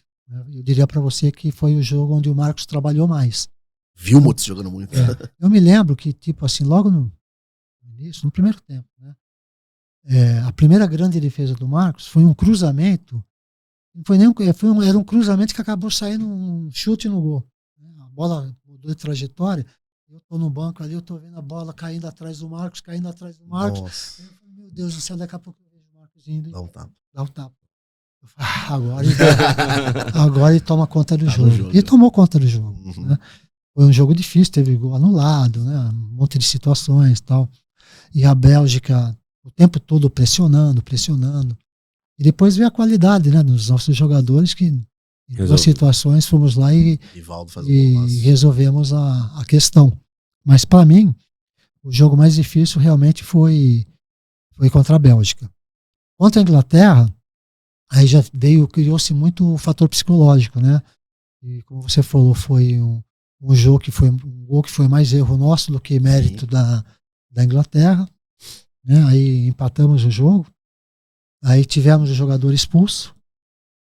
Eu diria para você que foi o jogo onde o Marcos trabalhou mais. Vilmots jogando muito. Eu me lembro que, tipo assim, logo no início, no primeiro tempo, né, a primeira grande defesa do Marcos foi um cruzamento. Não foi nem era um cruzamento que acabou saindo um chute no gol. A bola mudou de trajetória. Eu tô no banco ali, eu tô vendo a bola caindo atrás do Marcos. Nossa. Eu falei, meu Deus do céu, daqui a pouco eu vejo o Marcos indo. Dá um tapa. Dá um tapa. Eu falei, agora ele toma conta do Tá jogo. no jogo. E tomou conta do jogo. Uhum. Né? Foi um jogo difícil, teve gol anulado, né? Um monte de situações e tal. E a Bélgica o tempo todo pressionando. E depois veio a qualidade, né, dos nossos jogadores, que em duas situações fomos lá e Rivaldo faz um gol. resolvemos a questão. Mas para mim, o jogo mais difícil realmente foi contra a Bélgica. Contra a Inglaterra, aí já criou-se muito o fator psicológico, né? E como você falou, foi um jogo que foi um gol que foi mais erro nosso do que mérito da Inglaterra, né? Aí empatamos o jogo. Aí tivemos o jogador expulso,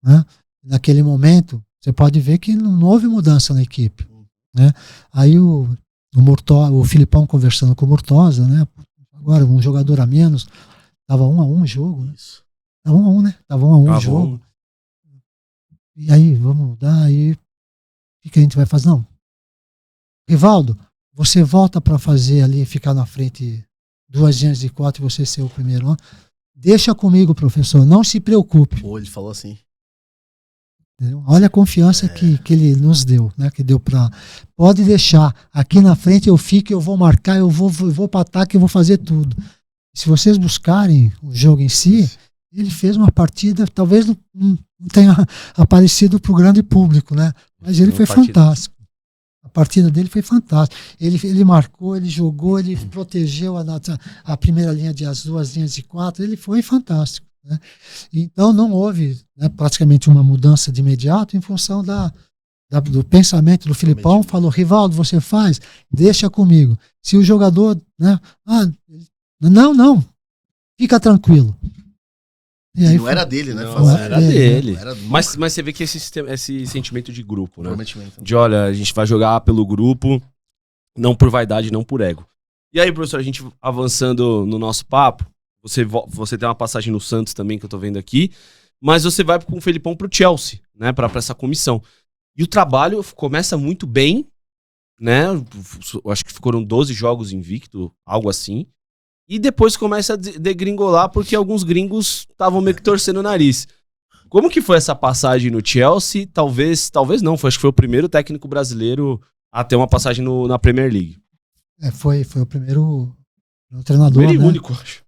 né? Naquele momento, você pode ver que não houve mudança na equipe, né? Aí o Filipão conversando com o Murtosa, né? Agora um jogador a menos, tava 1-1 o jogo, né? Tava 1-1, né? Tava 1-1 o jogo. E aí, vamos mudar, aí o que a gente vai fazer? Não. Rivaldo, você volta para fazer ali, ficar na frente 2 linhas de 4 e você ser o primeiro, né? Deixa comigo, professor, não se preocupe. Pô, ele falou assim. Entendeu? Olha a confiança que ele nos deu, né? Que deu para. Pode deixar, aqui na frente eu fico, eu vou marcar, eu vou para ataque, eu vou fazer tudo. Se vocês buscarem o jogo em si, ele fez uma partida, talvez não tenha aparecido para o grande público, né? Mas ele foi fantástico. A partida dele foi fantástica. Ele marcou, ele jogou, ele protegeu a primeira linha as 2 linhas de 4. Ele foi fantástico, né? Então não houve, né, praticamente uma mudança de imediato em função do pensamento do Filipão. Falou, Rivaldo, você faz, deixa comigo. Se o jogador, né, não, fica tranquilo. E aí não era dele, né? Não era dele. Mas você vê que esse sentimento de grupo, né? De olha, a gente vai jogar pelo grupo, não por vaidade, não por ego. E aí, professor, a gente avançando no nosso papo, você tem uma passagem no Santos também, que eu tô vendo aqui, mas você vai com o Felipão pro Chelsea, né? Pra essa comissão. E o trabalho começa muito bem, né? Eu acho que foram 12 jogos invicto, algo assim. E depois começa a degringolar porque alguns gringos estavam meio que torcendo o nariz. Como que foi essa passagem no Chelsea? Talvez não, acho que foi o primeiro técnico brasileiro a ter uma passagem na Premier League. Foi o primeiro treinador, Primeiro e né? único, acho.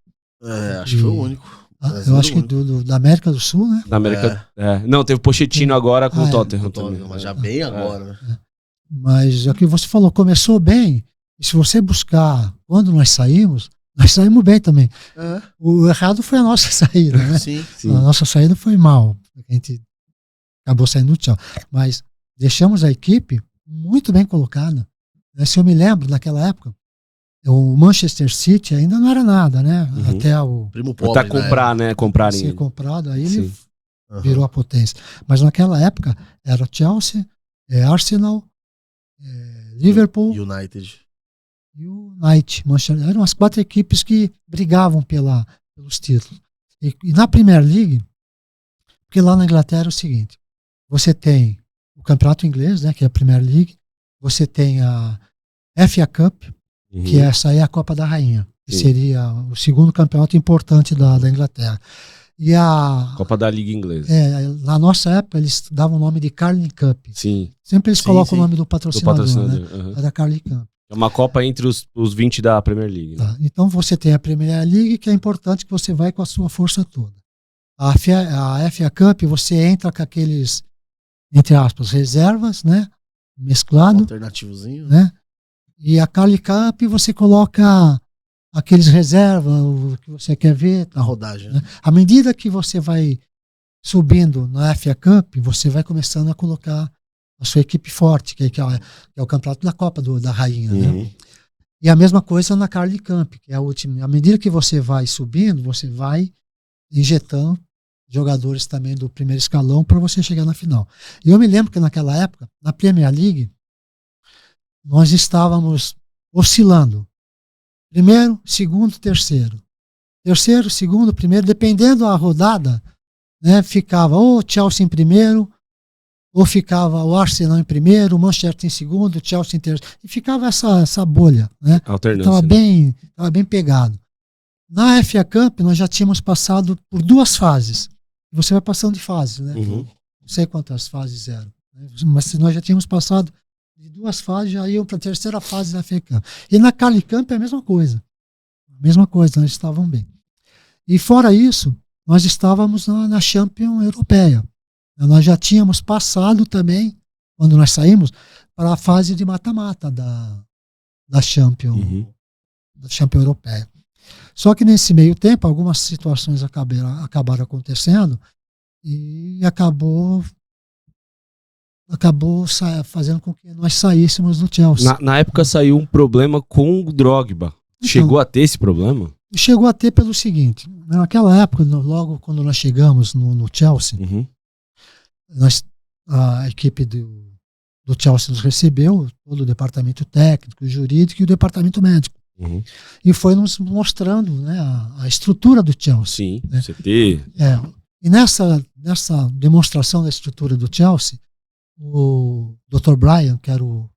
Acho que foi o único. Eu acho que da América do Sul, né? Da América. Não, teve o Pochettino agora com o Tottenham também. Mas já bem agora, né? Mas é o que você falou, começou bem. E se você buscar quando nós saímos bem também. O errado foi a nossa saída, né? Sim. A nossa saída foi mal. A gente acabou saindo no tchau. Mas deixamos a equipe muito bem colocada. Se eu me lembro, naquela época, o Manchester City ainda não era nada, né? Até o Primo pobre, até comprar, né? Comprarem. ser comprado, aí ele Sim. virou a potência. Mas naquela época era Chelsea, Arsenal, Liverpool United. e o Manchester. Eram as 4 equipes que brigavam pelos títulos. E na Premier League, porque lá na Inglaterra é o seguinte, você tem o campeonato inglês, né, que é a Premier League, você tem a FA Cup, que essa aí é a Copa da Rainha, que seria o segundo campeonato importante da Inglaterra. E a Copa da Liga Inglesa. Na nossa época, eles davam o nome de Carling Cup. Sim. Sempre eles colocam o nome do patrocinador, né? Uhum. Era Carling Cup. É uma Copa entre os 20 da Premier League. Tá. Então você tem a Premier League, que é importante que você vai com a sua força toda. A FA Cup, você entra com aqueles, entre aspas, reservas, né? Mesclado. Alternativozinho. Né? E a Carling Cup, você coloca aqueles reservas, o que você quer ver. Na rodagem. Né? À medida que você vai subindo na FA Cup, você vai começando a colocar a sua equipe forte, que é o campeonato da Copa da Rainha. Né? E a mesma coisa na Carling Cup, que é a última. À medida que você vai subindo, você vai injetando jogadores também do primeiro escalão para você chegar na final. E eu me lembro que naquela época, na Premier League, nós estávamos oscilando. Primeiro, segundo, terceiro. Terceiro, segundo, primeiro, dependendo da rodada, né, ficava ou o Chelsea em primeiro, ou ficava o Arsenal em primeiro, o Manchester em segundo, o Chelsea em terceiro. E ficava essa bolha. Né? Alternância. Estava bem pegado. Na FA Cup, nós já tínhamos passado por 2 fases. Você vai passando de fases, né? Não sei quantas fases eram. Né? Mas nós já tínhamos passado de 2 fases, já iam para a terceira fase da FA Cup. E na Carling Cup é a mesma coisa. A mesma coisa, nós estávamos bem. E fora isso, nós estávamos na Champions Europeia. Nós já tínhamos passado também, quando nós saímos, para a fase de mata-mata da Champions, da Champions Europeia. Só que nesse meio tempo, algumas situações acabaram acontecendo e acabou fazendo com que nós saíssemos do Chelsea. Na época saiu um problema com o Drogba. Então, Chegou a ter esse problema? Chegou a ter pelo seguinte, naquela época, logo quando nós chegamos no Chelsea, a equipe do Chelsea nos recebeu, todo o departamento técnico, jurídico e o departamento médico. E foi nos mostrando, né, a estrutura do Chelsea. Sim, né? CT. E nessa demonstração da estrutura do Chelsea, o Dr. Brian, que era o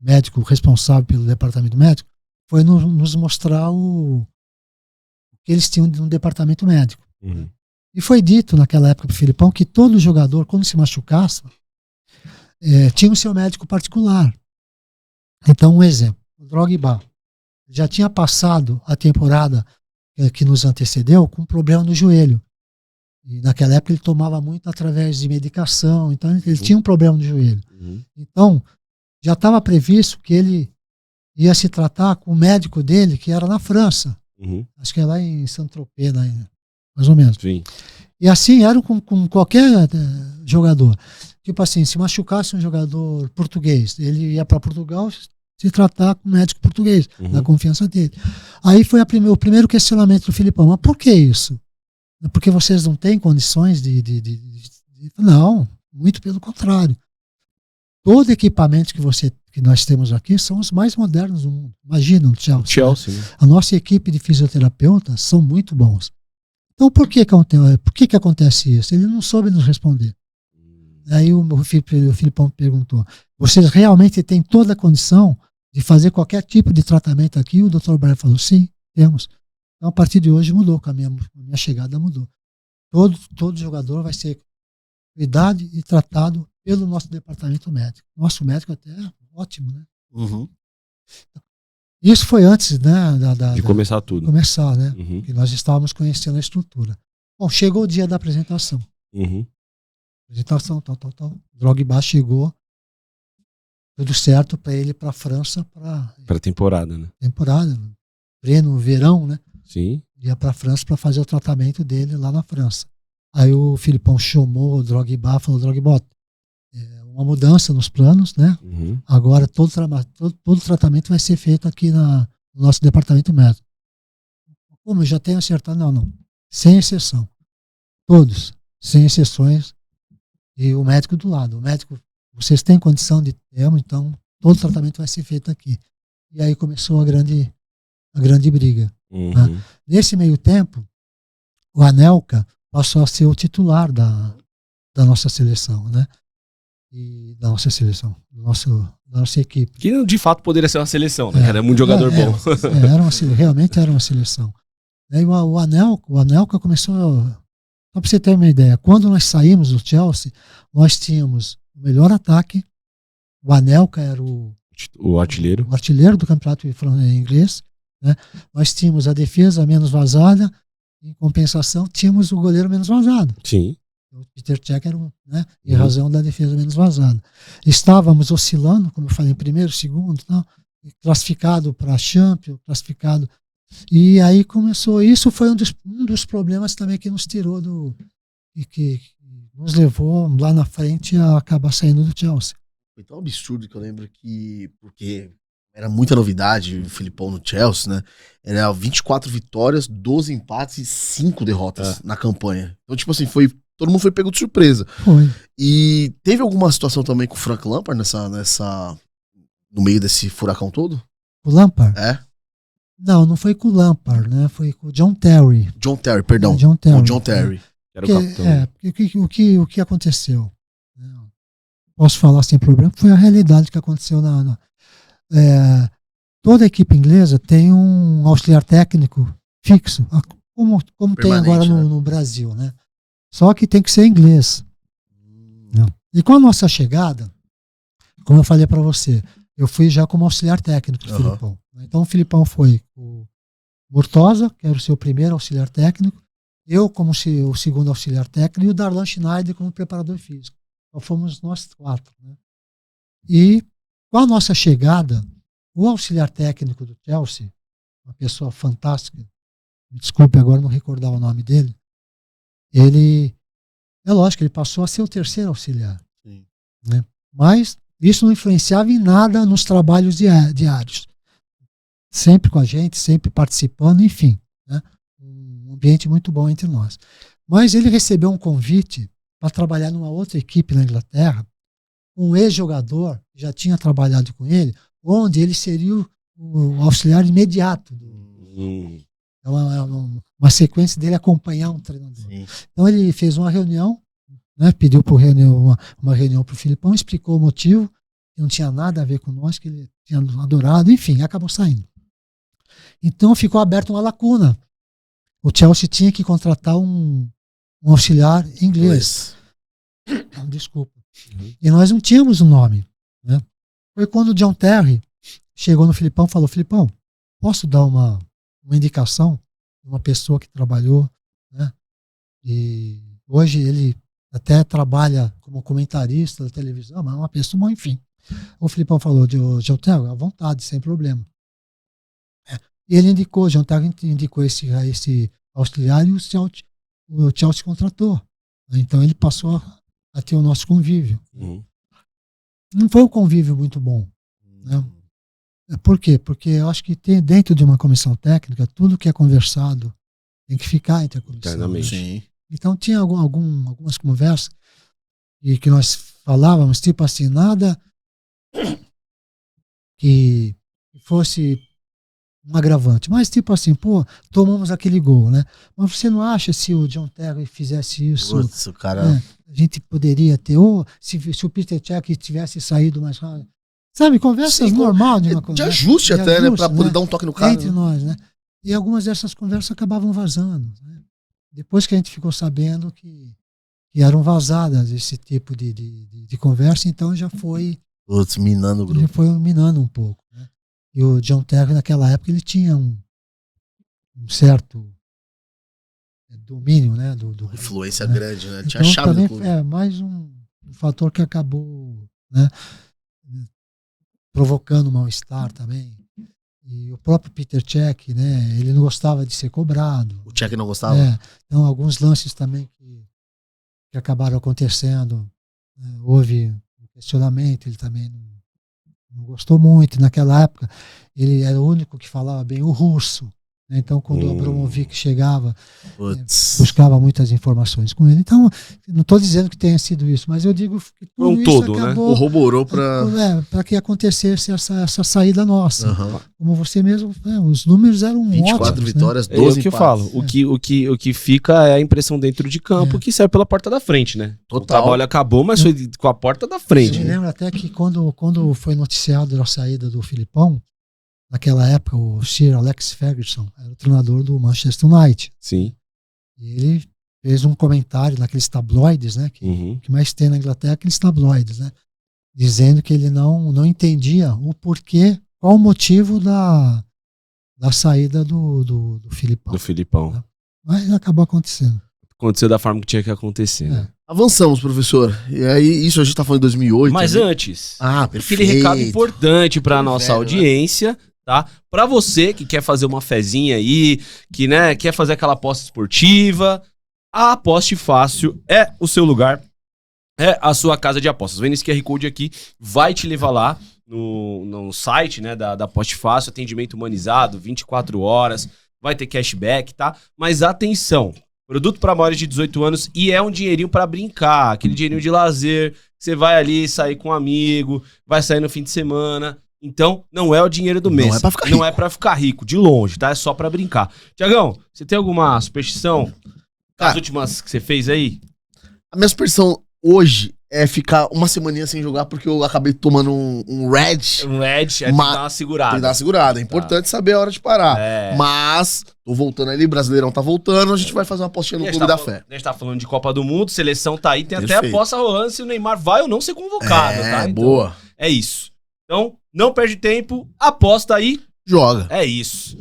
médico responsável pelo departamento médico, foi nos mostrar o que eles tinham no departamento médico. E foi dito naquela época para o Filipão que todo jogador, quando se machucasse, tinha o seu médico particular. Então, um exemplo, o Drogba já tinha passado a temporada que nos antecedeu com um problema no joelho. E naquela época ele tomava muito através de medicação, então ele tinha um problema no joelho. Então, já estava previsto que ele ia se tratar com o médico dele, que era na França. Acho que é lá em Saint-Tropez, mais ou menos. Sim. E assim era com qualquer jogador. Tipo assim, se machucasse um jogador português, ele ia para Portugal se tratar com o médico português, da confiança dele. Aí foi o primeiro questionamento do Filipão. Mas por que isso? Porque vocês não têm condições de... Não, muito pelo contrário. Todo equipamento que nós temos aqui são os mais modernos do mundo. Imagina o Chelsea. Né? A nossa equipe de fisioterapeutas são muito bons. Então por que acontece isso? Ele não soube nos responder. Aí o Filipão perguntou, vocês realmente têm toda a condição de fazer qualquer tipo de tratamento aqui? O Dr. Brian falou, sim, temos. Então a partir de hoje mudou, com a minha chegada mudou. Todo jogador vai ser cuidado e tratado pelo nosso departamento médico. Nosso médico até é ótimo, né? Isso foi antes, né, De começar tudo. começar, né? Uhum, Que nós estávamos conhecendo a estrutura. Bom, chegou o dia da apresentação. uhum. Apresentação, tal. Drogba chegou, tudo certo para ele ir para a França para Pra temporada, né? temporada, treino, verão, né? Sim. Ia para a França para fazer o tratamento dele lá na França. Aí o Filipão chamou o Drogba, falou: Drogba, uma mudança nos planos, né? Uhum. Agora todo o tratamento vai ser feito aqui no nosso departamento médico. Como eu já tenho acertado? Não. Sem exceção. Todos, sem exceções. E o médico do lado. O médico, vocês têm condição de ter, então todo o tratamento vai ser feito aqui. E aí começou a grande briga. Uhum. Nesse meio tempo, o Anelka passou a ser o titular da nossa seleção, né? E da nossa seleção, da nossa equipe. Que de fato poderia ser uma seleção, né? Era muito jogador bom. Realmente era uma seleção. Aí o Anelka começou. Só para você ter uma ideia, quando nós saímos do Chelsea, nós tínhamos o melhor ataque. O Anelka era O artilheiro. o artilheiro do campeonato inglês. Né? Nós tínhamos a defesa menos vazada. Em compensação, tínhamos o goleiro menos vazado. Sim. O Peter Cech era, né, em razão da defesa menos vazada. Estávamos oscilando, como eu falei, em primeiro, segundo, tal, classificado para a Champions, classificado. E aí começou. Isso foi um dos problemas também que nos tirou e que nos levou lá na frente a acabar saindo do Chelsea. Foi tão absurdo que eu lembro que, porque era muita novidade o Filipão no Chelsea, né? Era 24 vitórias, 12 empates e 5 derrotas na campanha. Então, tipo assim, todo mundo foi pego de surpresa. Foi. E teve alguma situação também com o Frank Lampard no meio desse furacão todo? O Lampard? É? Não foi com o Lampard, né? Foi com o John Terry. John Terry, perdão. John Terry. O John Terry. Era o capitão. O que aconteceu? Posso falar sem problema, foi a realidade que aconteceu toda a equipe inglesa tem um auxiliar técnico fixo, como tem agora no Brasil, né? Só que tem que ser inglês. E com a nossa chegada, como eu falei para você, eu fui já como auxiliar técnico do Filipão. Então o Filipão foi o Murtosa, que era o seu primeiro auxiliar técnico, eu como o segundo auxiliar técnico e o Darlan Schneider como preparador físico. Então fomos nós 4. Né? E com a nossa chegada, o auxiliar técnico do Chelsea, uma pessoa fantástica, me desculpe agora não recordar o nome dele, é lógico, ele passou a ser o terceiro auxiliar. Sim. Né? Mas isso não influenciava em nada nos trabalhos diários. Sempre com a gente, sempre participando, enfim. Né? Um ambiente muito bom entre nós. Mas ele recebeu um convite para trabalhar numa outra equipe na Inglaterra, um ex-jogador já tinha trabalhado com ele, onde ele seria o auxiliar imediato. Então, uma sequência dele acompanhar um treinador. Sim. Então ele fez uma reunião, né, pediu uma reunião para o Filipão, explicou o motivo, que não tinha nada a ver com nós, que ele tinha adorado, enfim, acabou saindo. Então ficou aberta uma lacuna. O Chelsea tinha que contratar um auxiliar inglês. Desculpa. E nós não tínhamos o nome. Né? Foi quando o John Terry chegou no Filipão e falou: Filipão, posso dar uma indicação de uma pessoa que trabalhou, né? E hoje ele até trabalha como comentarista da televisão, mas é uma pessoa, enfim. O Filipão falou: John Terry, à vontade, sem problema. E ele indicou, John Terry indicou esse auxiliar e o Chelsea contratou. Então ele passou a ter o nosso convívio. Não foi um convívio muito bom. Né? Por quê? Porque eu acho que dentro de uma comissão técnica, tudo que é conversado tem que ficar entre a comissão. Sim. Então tinha algumas conversas e que nós falávamos, tipo assim, nada que fosse um agravante. Mas tipo assim, pô, tomamos aquele gol, né? Mas você não acha se o John Terry fizesse isso? Putz, o cara... A gente poderia ter, ou se o Peter Cech tivesse saído mais rápido. Sabe, conversas normal de uma conversa. De ajuste até, né? Pra poder dar um toque no cara. Entre nós, né? E algumas dessas conversas acabavam vazando. Né? Depois que a gente ficou sabendo que eram vazadas esse tipo de conversa, então já foi... Putz, minando o grupo. Já foi minando um pouco. Né? E o John Terry, naquela época, ele tinha um certo domínio, né? Do Influência né? grande, né? Tinha Então, a chave também do clube. é mais um fator que acabou, né, provocando mal-estar também. E o próprio Peter Cech, né? Ele não gostava de ser cobrado. O Cech não gostava? Então, alguns lances também que acabaram acontecendo, né, houve um questionamento, ele também não gostou muito. Naquela época, ele era o único que falava bem o russo. Né? Então, quando o Abramovich chegava, buscava muitas informações com ele. Então, não estou dizendo que tenha sido isso, mas eu digo que tudo isso todo, né? acabou Corroborou para que acontecesse essa saída nossa. Uhum. Como você mesmo, os números eram 24 ótimos, vitórias, É 12 o que eu empates. falo. O que fica é a impressão dentro de campo que sai pela porta da frente, né? Total. O trabalho acabou, mas foi com a porta da Eu frente. me né? lembro até que quando foi noticiado a saída do Filipão, naquela época o Sir Alex Ferguson era o treinador do Manchester United. Sim. E ele fez um comentário naqueles tabloides, né? Que mais tem na Inglaterra, aqueles tabloides, né? Dizendo que ele não entendia o porquê, qual o motivo da saída do Filipão. Do Filipão. Mas acabou acontecendo. Aconteceu da forma que tinha que acontecer, né? Avançamos, professor. E aí, isso a gente tá falando em 2008. Mas né? antes, perfeito. aquele recado importante pra nossa Velho, audiência, tá? Pra você que quer fazer uma fezinha aí, que, né, quer fazer aquela aposta esportiva, a Aposte Fácil é o seu lugar, é a sua casa de apostas. Vendo esse QR Code aqui, vai te levar lá no site, né, da Aposte Fácil, atendimento humanizado, 24 horas, vai ter cashback, tá? Mas atenção, produto para maiores de 18 anos e é um dinheirinho para brincar, aquele dinheirinho de lazer, você vai ali sair com um amigo, vai sair no fim de semana. Então, não é o dinheiro do mês. Não é pra ficar rico. Não é pra ficar rico, de longe, tá? É só pra brincar. Tiagão, você tem alguma superstição? As últimas que você fez aí? A minha superstição hoje é ficar uma semaninha sem jogar porque eu acabei tomando um red. Um LED, tem que dar uma segurada. Tem que dar uma segurada. É importante saber a hora de parar. É. Mas, tô voltando ali, Brasileirão tá voltando, a gente vai fazer uma apostinha no Clube da Fé. A gente tá falando de Copa do Mundo, seleção tá aí, tem até Perfeito. aposta rolando se o Neymar vai ou não ser convocado, tá? Então, boa. é isso. Então, não perde tempo, aposta aí, Joga. é isso.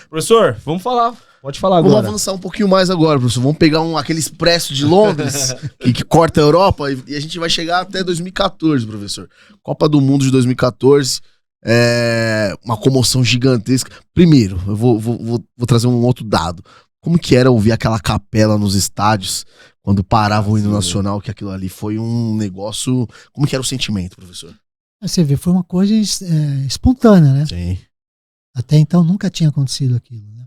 Professor, vamos falar. Pode falar Vamos agora. avançar um pouquinho mais agora, professor. Vamos pegar aquele expresso de Londres que corta a Europa e a gente vai chegar até 2014, professor. Copa do Mundo de 2014. Uma comoção gigantesca. Primeiro, eu vou trazer um outro dado. Como que era ouvir aquela capela nos estádios quando parava o hino nacional, que aquilo ali foi um negócio... Como que era o sentimento, professor? Você vê, foi uma coisa espontânea, né? Sim. Até então nunca tinha acontecido aquilo, né?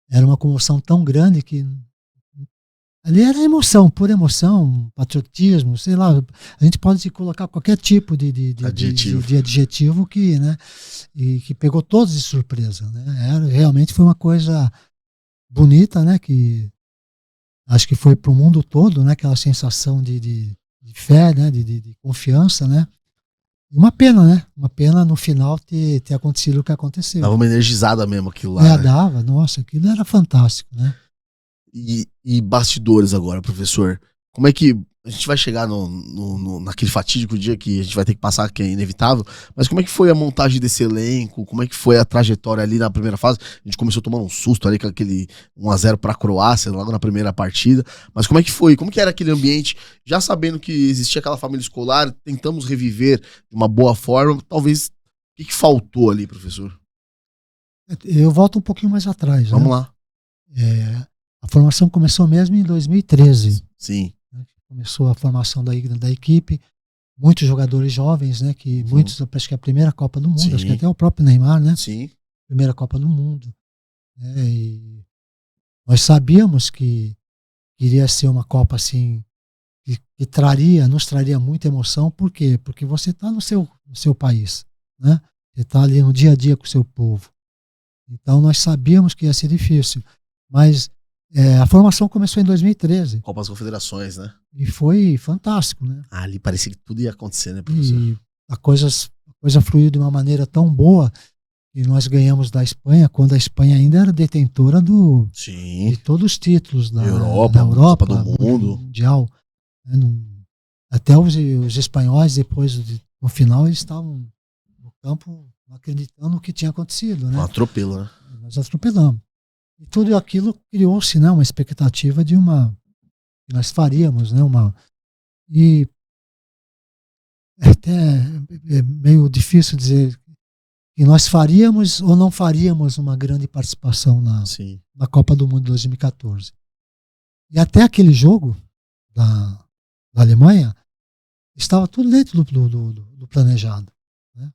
Era uma comoção tão grande que ali era emoção, pura emoção, patriotismo, sei lá. A gente pode colocar qualquer tipo de adjetivo que, né? E que pegou todos de surpresa, né? Realmente foi uma coisa bonita, né? Que acho que foi para o mundo todo, né? Aquela sensação de fé, né? De confiança, né? E uma pena, né? Uma pena no final ter acontecido o que aconteceu. Dava uma energizada mesmo aquilo lá. né? Dava, nossa, aquilo era fantástico, né? E bastidores agora, professor. Como é que a gente vai chegar naquele fatídico dia que a gente vai ter que passar, que é inevitável, mas como é que foi a montagem desse elenco? Como é que foi a trajetória ali na primeira fase? A gente começou a tomar um susto ali com aquele 1-0 pra Croácia, logo na primeira partida. Mas como é que foi? Como que era aquele ambiente? Já sabendo que existia aquela família escolar, tentamos reviver de uma boa forma. Talvez, o que faltou ali, professor? Eu volto um pouquinho mais atrás. Vamos lá. A formação começou mesmo em 2013. Sim. Começou a formação da equipe, muitos jogadores jovens, né? Que muitos, acho que é a primeira Copa do Mundo, Sim. acho que até o próprio Neymar, né? Sim. Primeira Copa do Mundo. Né, e nós sabíamos que iria ser uma Copa assim, que nos traria muita emoção. Por quê? Porque você está no seu país, né? Você está ali no dia a dia com o seu povo. Então nós sabíamos que ia ser difícil, mas a formação começou em 2013. Copa das Confederações, né? E foi fantástico, né? Ali parecia que tudo ia acontecer, né, professor? E a coisa fluiu de uma maneira tão boa que nós ganhamos da Espanha, quando a Espanha ainda era detentora Sim. de todos os títulos da Europa, Europa, Copa do Mundo. Mundial. Né? Até os espanhóis, depois, no final, eles estavam no campo não acreditando no que tinha acontecido, né? Um atropelo, né? Nós atropelamos. E tudo aquilo criou-se, né, uma expectativa de que nós faríamos, né, e é até é meio difícil dizer que nós faríamos ou não faríamos uma grande participação Sim. na Copa do Mundo de 2014. E até aquele jogo da Alemanha estava tudo dentro do planejado, né?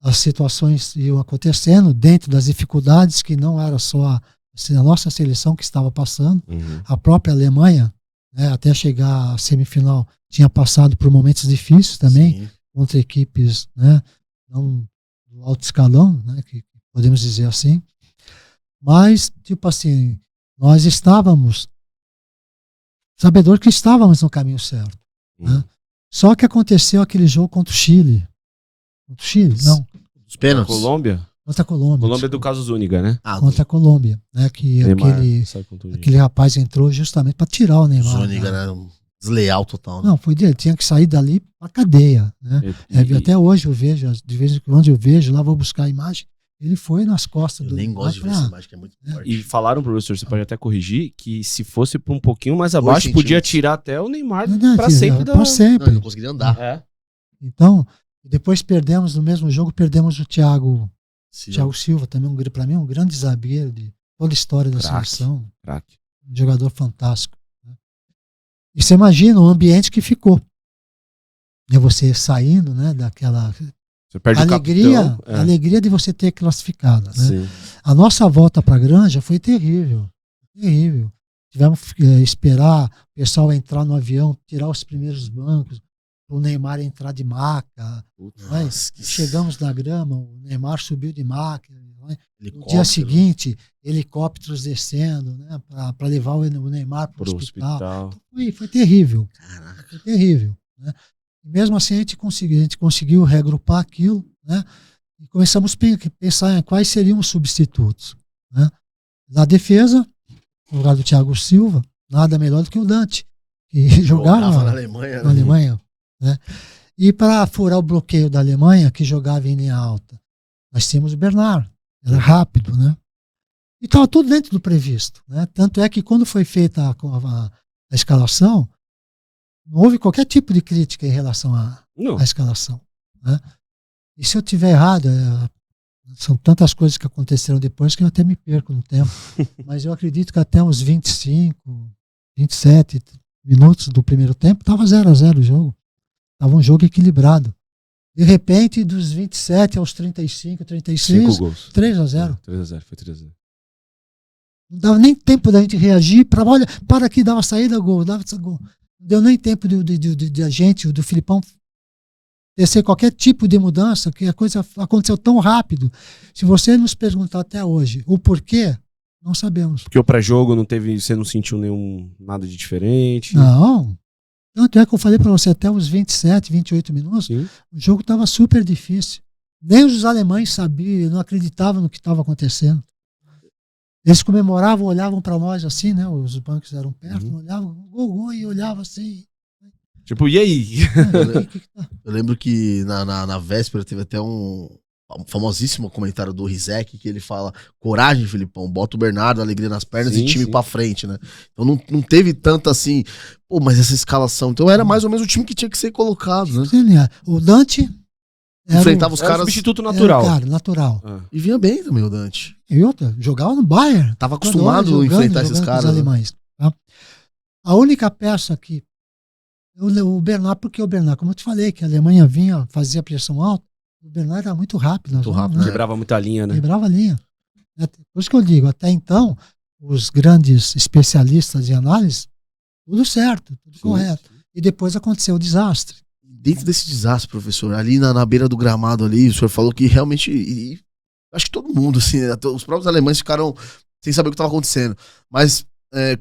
As situações iam acontecendo dentro das dificuldades que não era só a nossa seleção que estava passando, a própria Alemanha, né, até chegar à semifinal, tinha passado por momentos difíceis também, Sim. contra equipes, né, não do alto escalão, né, que podemos dizer assim. Mas, tipo assim, nós estávamos sabedor que estávamos no caminho certo, né? Só que aconteceu aquele jogo contra o Chile. Contra o Chile? Não. Os pênaltis. Colômbia? Contra a Colômbia. Colômbia é do caso Zúñiga, né? Contra a Colômbia, né? Que Neymar sai contundido. aquele rapaz entrou justamente para tirar o Neymar. Zúñiga, né? Um desleal total, né? Não, foi dele, tinha que sair dali para cadeia, né? Até hoje eu vejo, de vez em quando eu vejo, lá vou buscar a imagem, ele foi nas costas Eu do nem Neymar gosto de ver pra- essa imagem, que é muito forte. E falaram, professor, você pode até corrigir, que se fosse pra um pouquinho mais abaixo, 2 podia centímetros. tirar até o Neymar Não, pra que- sempre. pra Não, sempre. ele não conseguiria andar. É. Então, depois perdemos, no mesmo jogo, perdemos o Thiago Sim. Silva, também, para mim, um grande zagueiro de toda a história da Craque. seleção. Craque. Um jogador fantástico, né? E você imagina o ambiente que ficou. É você saindo, né, daquela Você perde alegria, o capitão. a alegria de você ter classificado, né? Sim. A nossa volta para a Granja foi terrível. Terrível. Tivemos que esperar o pessoal entrar no avião, tirar os primeiros bancos, o Neymar entrar de maca. Né? Nossa, que Chegamos na grama, o Neymar subiu de maca. Né? No helicóptero. dia seguinte, helicópteros descendo, né, para levar o Neymar para o Pro hospital. hospital. Foi terrível. Caraca. Foi terrível. Né? E mesmo assim, a gente conseguiu reagrupar aquilo, né? E começamos a pensar em quais seriam os substitutos, né? Na defesa, no lugar do Thiago Silva, nada melhor do que o Dante, que jogava na Alemanha, na né? Alemanha, né? E para furar o bloqueio da Alemanha, que jogava em linha alta, nós tínhamos o Bernard, era rápido, né? E estava tudo dentro do previsto, né? Tanto é que quando foi feita a escalação, não houve qualquer tipo de crítica em relação Não. à escalação, né? E se eu tiver errado, são tantas coisas que aconteceram depois que eu até me perco no tempo, mas eu acredito que até uns 25, 27 minutos do primeiro tempo estava 0-0 o jogo. Estava um jogo equilibrado. De repente, dos 27 aos 35, 36, 5 gols. 3-0. 3-0, foi 3-0. Não dava nem tempo da gente reagir. Olha, para aqui, dava saída, gol, dava gol. Não deu nem tempo de a gente, do Filipão, tecer qualquer tipo de mudança, que a coisa aconteceu tão rápido. Se você nos perguntar até hoje o porquê, não sabemos. Porque o pré-jogo não teve, você não sentiu nada de diferente. Não. Tanto é que eu falei para você, até os 27, 28 minutos, Sim. o jogo estava super difícil. Nem os alemães sabiam, não acreditavam no que estava acontecendo. Eles comemoravam, olhavam para nós assim, né? Os bancos eram perto, olhavam, gol, e olhavam assim. Tipo, e aí? Eu lembro que na véspera teve até um famosíssimo comentário do Rizek, que ele fala: coragem, Filipão, bota o Bernardo, alegria nas pernas Sim, e time sim. pra frente, né? Então não teve tanta assim, pô, mas essa escalação. Então era mais ou menos o time que tinha que ser colocado, né? O Dante era Enfrentava os Era o caras substituto era natural. o cara, natural. Ah. e vinha bem também o Dante. E outra, jogava no Bayern. Tava acostumado a Jogando, enfrentar esses jogando com caras. os né? alemães. Tá? A única peça que o Bernard, porque o Bernard, como eu te falei, que a Alemanha vinha, fazia pressão alta, o Bernard era muito rápido. Muito rápido, né? Quebrava muita linha, né? Quebrava a linha. Por isso que eu digo, até então, os grandes especialistas de análise, tudo certo, tudo Sim. correto. E depois aconteceu o desastre. Dentro desse desastre, professor, ali na beira do gramado ali, o senhor falou que realmente, acho que todo mundo, assim, né, os próprios alemães ficaram sem saber o que estava acontecendo. Mas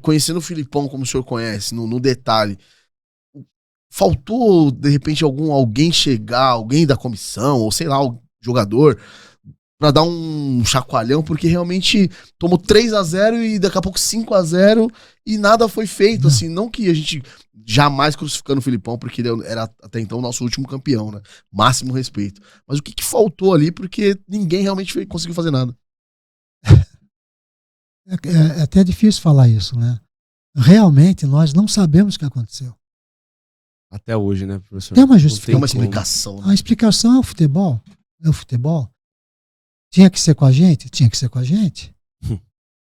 conhecendo o Filipão como o senhor conhece, no detalhe, faltou, de repente, alguém chegar, alguém da comissão, ou sei lá, o jogador, pra dar um chacoalhão, porque realmente tomou 3-0 e daqui a pouco 5-0 e nada foi feito, assim, não que a gente jamais crucificando o Filipão, porque ele era até então o nosso último campeão, né? Máximo respeito. Mas o que faltou ali, porque ninguém realmente conseguiu fazer nada. É até difícil falar isso, né? Realmente nós não sabemos o que aconteceu. Até hoje, né, professor? Tem uma Tem justificativa. uma explicação, né? A explicação é o futebol. É o futebol. Tinha que ser com a gente? Tinha que ser com a gente.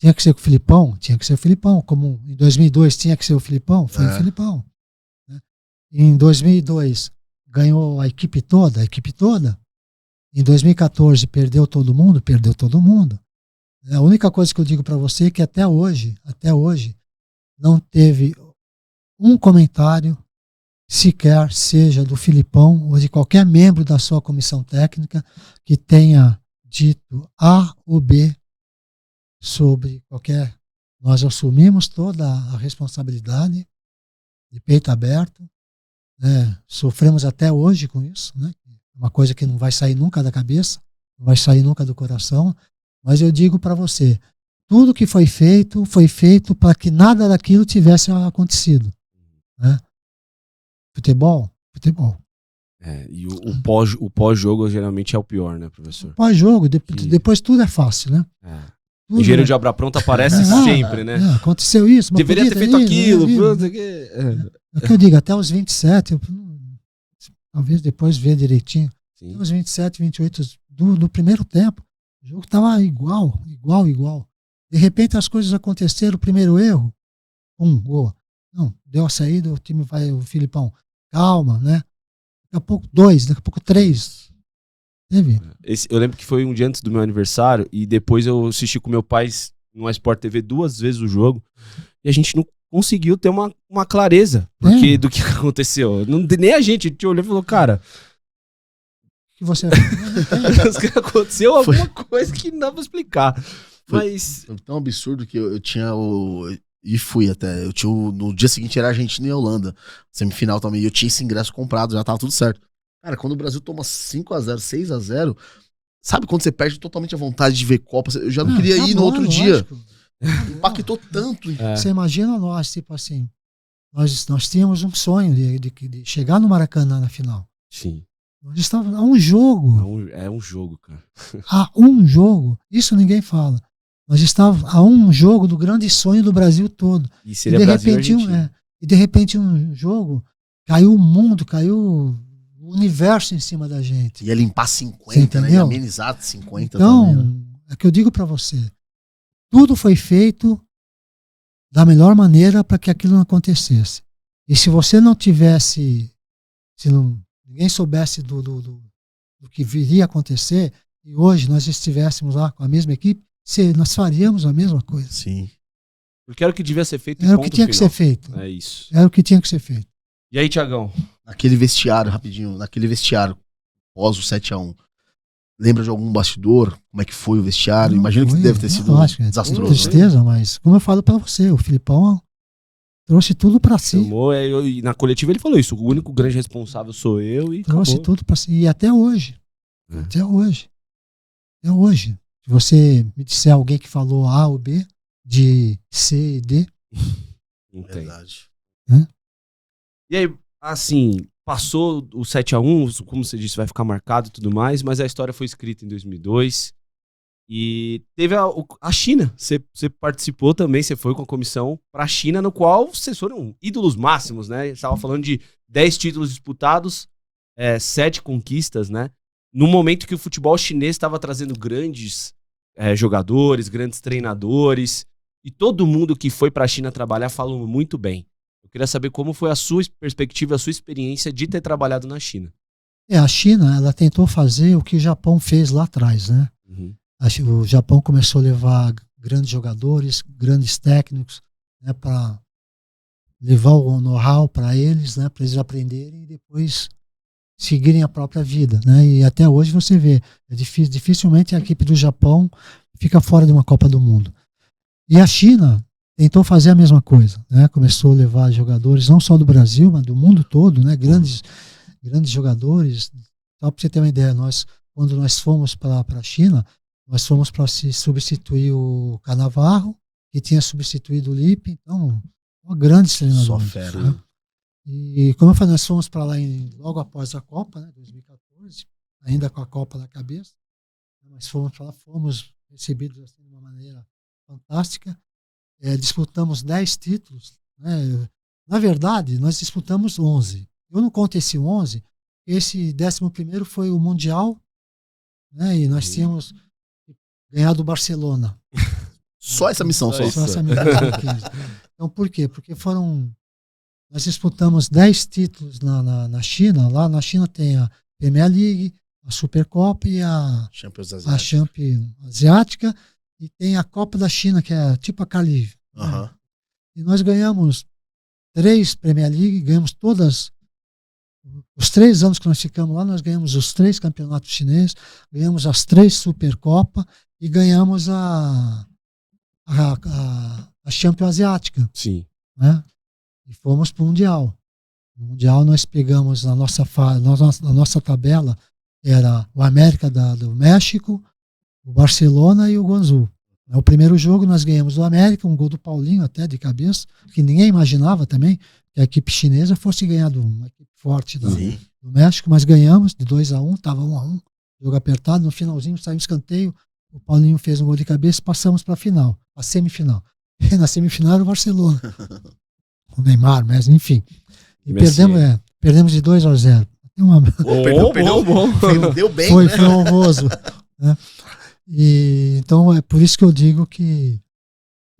Tinha que ser com o Filipão? Tinha que ser o Filipão. Como em 2002 tinha que ser o Filipão? Foi o Filipão. Né? Em 2002 ganhou a equipe toda? A equipe toda. Em 2014 perdeu todo mundo? Perdeu todo mundo. A única coisa que eu digo para você é que até hoje, não teve um comentário sequer, seja do Filipão ou de qualquer membro da sua comissão técnica, que tenha dito A ou B sobre qualquer. Nós assumimos toda a responsabilidade de peito aberto, né? Sofremos até hoje com isso, né? Uma coisa que não vai sair nunca da cabeça, não vai sair nunca do coração, mas eu digo para você, tudo que foi feito para que nada daquilo tivesse acontecido, né? Futebol. E o pós-jogo geralmente é o pior, né, professor? Pós-jogo, depois tudo é fácil, né? O engenheiro de obra pronta aparece sempre, né? Aconteceu isso. Mas deveria ter feito aquilo. É o que eu digo, até os 27, talvez depois ver direitinho. Sim. Até os 27, 28 do primeiro tempo, o jogo estava igual. De repente as coisas aconteceram, o primeiro erro, gol. Não, deu a saída, o time vai, o Filipão, calma, né? Daqui a pouco 2, daqui a pouco 3. Teve? Eu lembro que foi um dia antes do meu aniversário e depois eu assisti com meu pai no Sport TV 2 vezes o jogo e a gente não conseguiu ter uma clareza do que aconteceu. Nem a gente olhou e falou, cara... que você aconteceu alguma coisa que não dá pra explicar. Mas... Foi tão absurdo que eu tinha e fui até. No dia seguinte era Argentina e Holanda. Semifinal também. E eu tinha esse ingresso comprado, já tava tudo certo. Cara, quando o Brasil toma 5-0, 6-0, sabe quando você perde totalmente a vontade de ver Copa? Eu já não queria ir no outro dia. Impactou tanto. Você imagina nós, tipo assim, nós tínhamos um sonho de chegar no Maracanã na final. Sim. Nós estávamos a um jogo. É um jogo, cara. A um jogo. Isso ninguém fala. Nós estávamos a um jogo do grande sonho do Brasil todo. E seria Brasil e Argentina. E de repente um jogo, caiu o mundo, caiu o universo em cima da gente. Ia limpar 50, né? Ia amenizar 50 então, também. Né? É que eu digo para você. Tudo foi feito da melhor maneira para que aquilo não acontecesse. E se você não tivesse, ninguém soubesse do que viria a acontecer, e hoje nós estivéssemos lá com a mesma equipe, nós faríamos a mesma coisa. Sim. Porque era o que devia ser feito. Era o que tinha que ser feito. É isso. Era o que tinha que ser feito. E aí, Thiagão? Naquele vestiário, rapidinho, pós o 7-1, lembra de algum bastidor? Como é que foi o vestiário? Imagino que deve ter sido desastroso. Tristeza, mas como eu falo pra você, o Filipão trouxe tudo pra si. E na coletiva ele falou isso, o único grande responsável sou eu e trouxe acabou. Tudo pra si. E até hoje. Até hoje. Se você me disser alguém que falou A ou B, de C e D. Não tem. Verdade. E aí, assim, passou o 7-1, como você disse, vai ficar marcado e tudo mais, mas a história foi escrita em 2002 e teve a China. Você participou também, você foi com a comissão para a China, no qual vocês foram ídolos máximos, né? Estava falando de 10 títulos disputados, 7 conquistas, né? No momento que o futebol chinês estava trazendo grandes jogadores, grandes treinadores, e todo mundo que foi para a China trabalhar falou muito bem. Eu queria saber como foi a sua perspectiva, a sua experiência de ter trabalhado na China. A China, ela tentou fazer o que o Japão fez lá atrás, né? Uhum. O Japão começou a levar grandes jogadores, grandes técnicos, né, para levar o know-how para eles, né, para eles aprenderem e depois seguirem a própria vida, né? E até hoje você vê, dificilmente a equipe do Japão fica fora de uma Copa do Mundo. E a China tentou fazer a mesma coisa, né? Começou a levar jogadores não só do Brasil, mas do mundo todo, né? Grandes jogadores. Só para você ter uma ideia, nós quando nós fomos para a China, nós fomos para se substituir o Cannavaro, que tinha substituído o Lippe, então, uma grande treinador. Só fera. Né? E como eu falei, nós fomos para lá logo após a Copa, né, 2014, ainda com a Copa na cabeça, mas fomos para lá, fomos recebidos assim, de uma maneira fantástica, disputamos 10 títulos, né? Na verdade, nós disputamos 11. Eu não conto esse 11, esse 11º foi o Mundial, né? E nós tínhamos ganhado o Barcelona. Só essa missão, só. Só essa missão. Então, por quê? Porque nós disputamos 10 títulos na China. Lá na China tem a Premier League, a Supercopa e a Champions Asiática. E tem a Copa da China, que é tipo a Cali. Né? E nós ganhamos 3 Premier League, ganhamos todas. Os 3 anos que nós ficamos lá, nós ganhamos os 3 campeonatos chineses, ganhamos as 3 Supercopa e ganhamos a Champions Asiática. Sim. Né? E fomos para o Mundial. No Mundial nós pegamos na nossa tabela, era o América do México, o Barcelona e o Guangzhou. No primeiro jogo nós ganhamos do América, um gol do Paulinho até de cabeça, que ninguém imaginava também que a equipe chinesa fosse ganhar de uma equipe forte do México, mas ganhamos de 2-1, estava 1-1, jogo apertado, no finalzinho saiu um escanteio, o Paulinho fez um gol de cabeça e passamos para a semifinal. E na semifinal era o Barcelona. O Neymar, mas enfim. E perdemos de 2-0. Deu bem, foi né? honroso. Né? E, então é por isso que eu digo que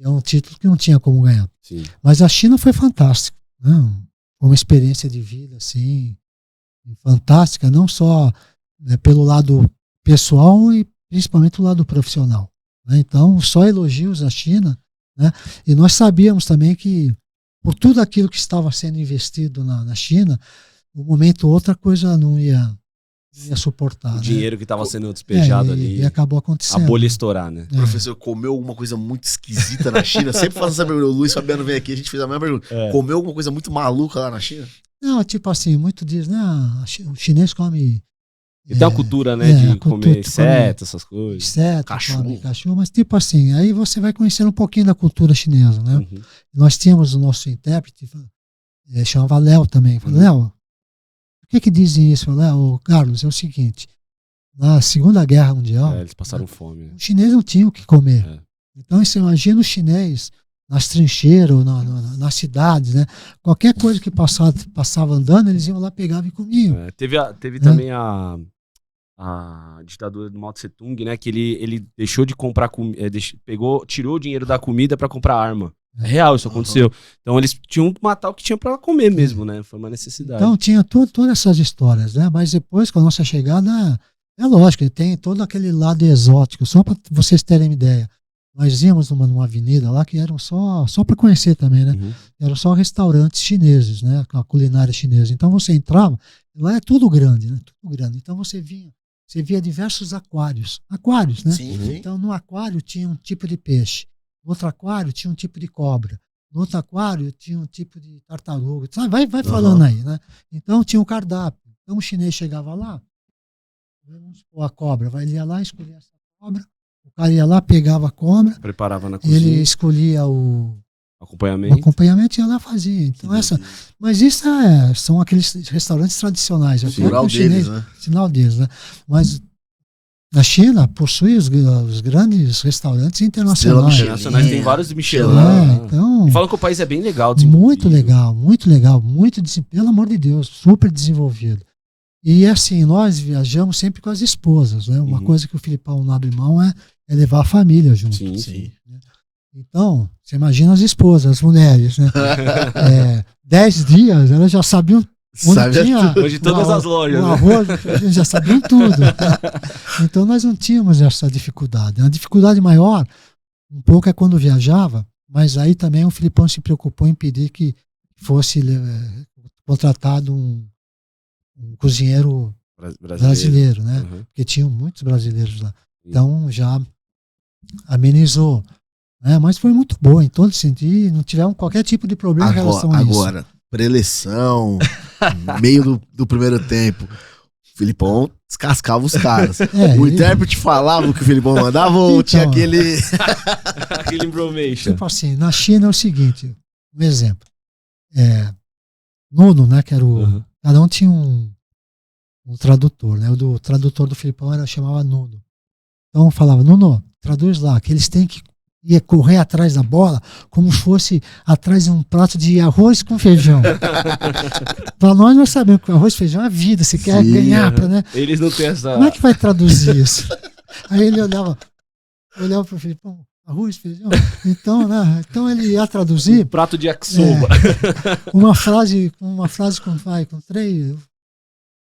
é um título que não tinha como ganhar. Sim. Mas a China foi fantástica. Né? Uma experiência de vida assim, fantástica, não só pelo lado pessoal e principalmente o lado profissional. Né? Então, só elogios à China. Né? E nós sabíamos também que por tudo aquilo que estava sendo investido na China, um momento ou outra coisa não ia suportar. O dinheiro que estava sendo despejado ali. E acabou acontecendo. A bolha estourar, né? O professor comeu alguma coisa muito esquisita na China? Sempre faz essa pergunta. O Luiz Fabiano veio aqui, a gente fez a mesma pergunta. Comeu alguma coisa muito maluca lá na China? Não, tipo assim, muito diz, né? O chinês come. E tem uma cultura, né, de comer inseto, essas coisas. Inseto, cachorro, mas tipo assim, aí você vai conhecendo um pouquinho da cultura chinesa, né? Uhum. Nós tínhamos o nosso intérprete, chamava Léo também. Falei, Léo, por que dizem isso? Léo, Carlos, é o seguinte, na Segunda Guerra Mundial, eles passaram fome. Os chineses não tinham o que comer. Então você imagina o chinês nas trincheiras, nas cidades, né? Qualquer coisa que passava andando, eles iam lá, pegavam e comiam. Teve também a ditadura do Mao Tse Tung, né? Que ele deixou de comprar comida, tirou o dinheiro da comida para comprar arma. É real, isso aconteceu. Então eles tinham que matar o que tinha para comer mesmo, né? Foi uma necessidade. Então tinha todas essas histórias, né? Mas depois, com a nossa chegada, é lógico, tem todo aquele lado exótico. Só para vocês terem uma ideia. Nós íamos numa avenida lá que eram só para conhecer também, né? Uhum. Eram só restaurantes chineses, né? Com a culinária chinesa. Então você entrava, lá é tudo grande, né? Tudo grande. Então você via diversos aquários. Aquários, né? Sim. Então no aquário tinha um tipo de peixe. No outro aquário tinha um tipo de cobra. No outro aquário tinha um tipo de tartaruga. Vai falando aí, né? Então tinha um cardápio. Então o chinês chegava lá, vamos pôr a cobra, ia lá, escolhia essa cobra. O cara ia lá, pegava a cobra, preparava na cozinha. Ele escolhia o acompanhamento e ia lá fazia. Então mas isso são aqueles restaurantes tradicionais. O sinal deles, né? Sinal deles, né? Mas a China possui os grandes restaurantes internacionais. Tem vários Michelin. Então, e falam que o país é bem legal. Muito legal. Pelo amor de Deus, super desenvolvido. E assim, nós viajamos sempre com as esposas, né? Uma coisa que o Filipão não abre mão é levar a família junto. Sim. Então, você imagina as esposas, as mulheres, né? 10 dias, elas já sabiam Hoje todas as lojas. O arroz, eles já sabiam tudo. Então nós não tínhamos essa dificuldade. A dificuldade maior, um pouco, é quando viajava, mas aí também o Filipão se preocupou em pedir que fosse contratado um cozinheiro brasileiro, né? Uhum. Porque tinham muitos brasileiros lá. Então já amenizou. Né? Mas foi muito boa em todo sentido. Não tivemos qualquer tipo de problema em relação a isso. Agora, preleção, meio do primeiro tempo. Filipão descascava os caras. e- O intérprete falava o que o Filipão mandava ou tinha Então, aquele... Aquele information. Tipo assim, na China é o seguinte, um exemplo. Nuno, né, que era o... Uhum. Cada um tinha um tradutor, né? O tradutor do Filipão chamava Nuno. Então falava, Nuno, traduz lá, que eles têm que ir correr atrás da bola como se fosse atrás de um prato de arroz com feijão. Para nós sabemos que arroz e feijão é a vida, você quer Sim, ganhar, né? Eles não têm essa. Como é que vai traduzir isso? Aí ele olhava pro Filipão, arroz, feijão. Então, né? Então ele ia traduzir Prato de yakisoba. uma frase com 3,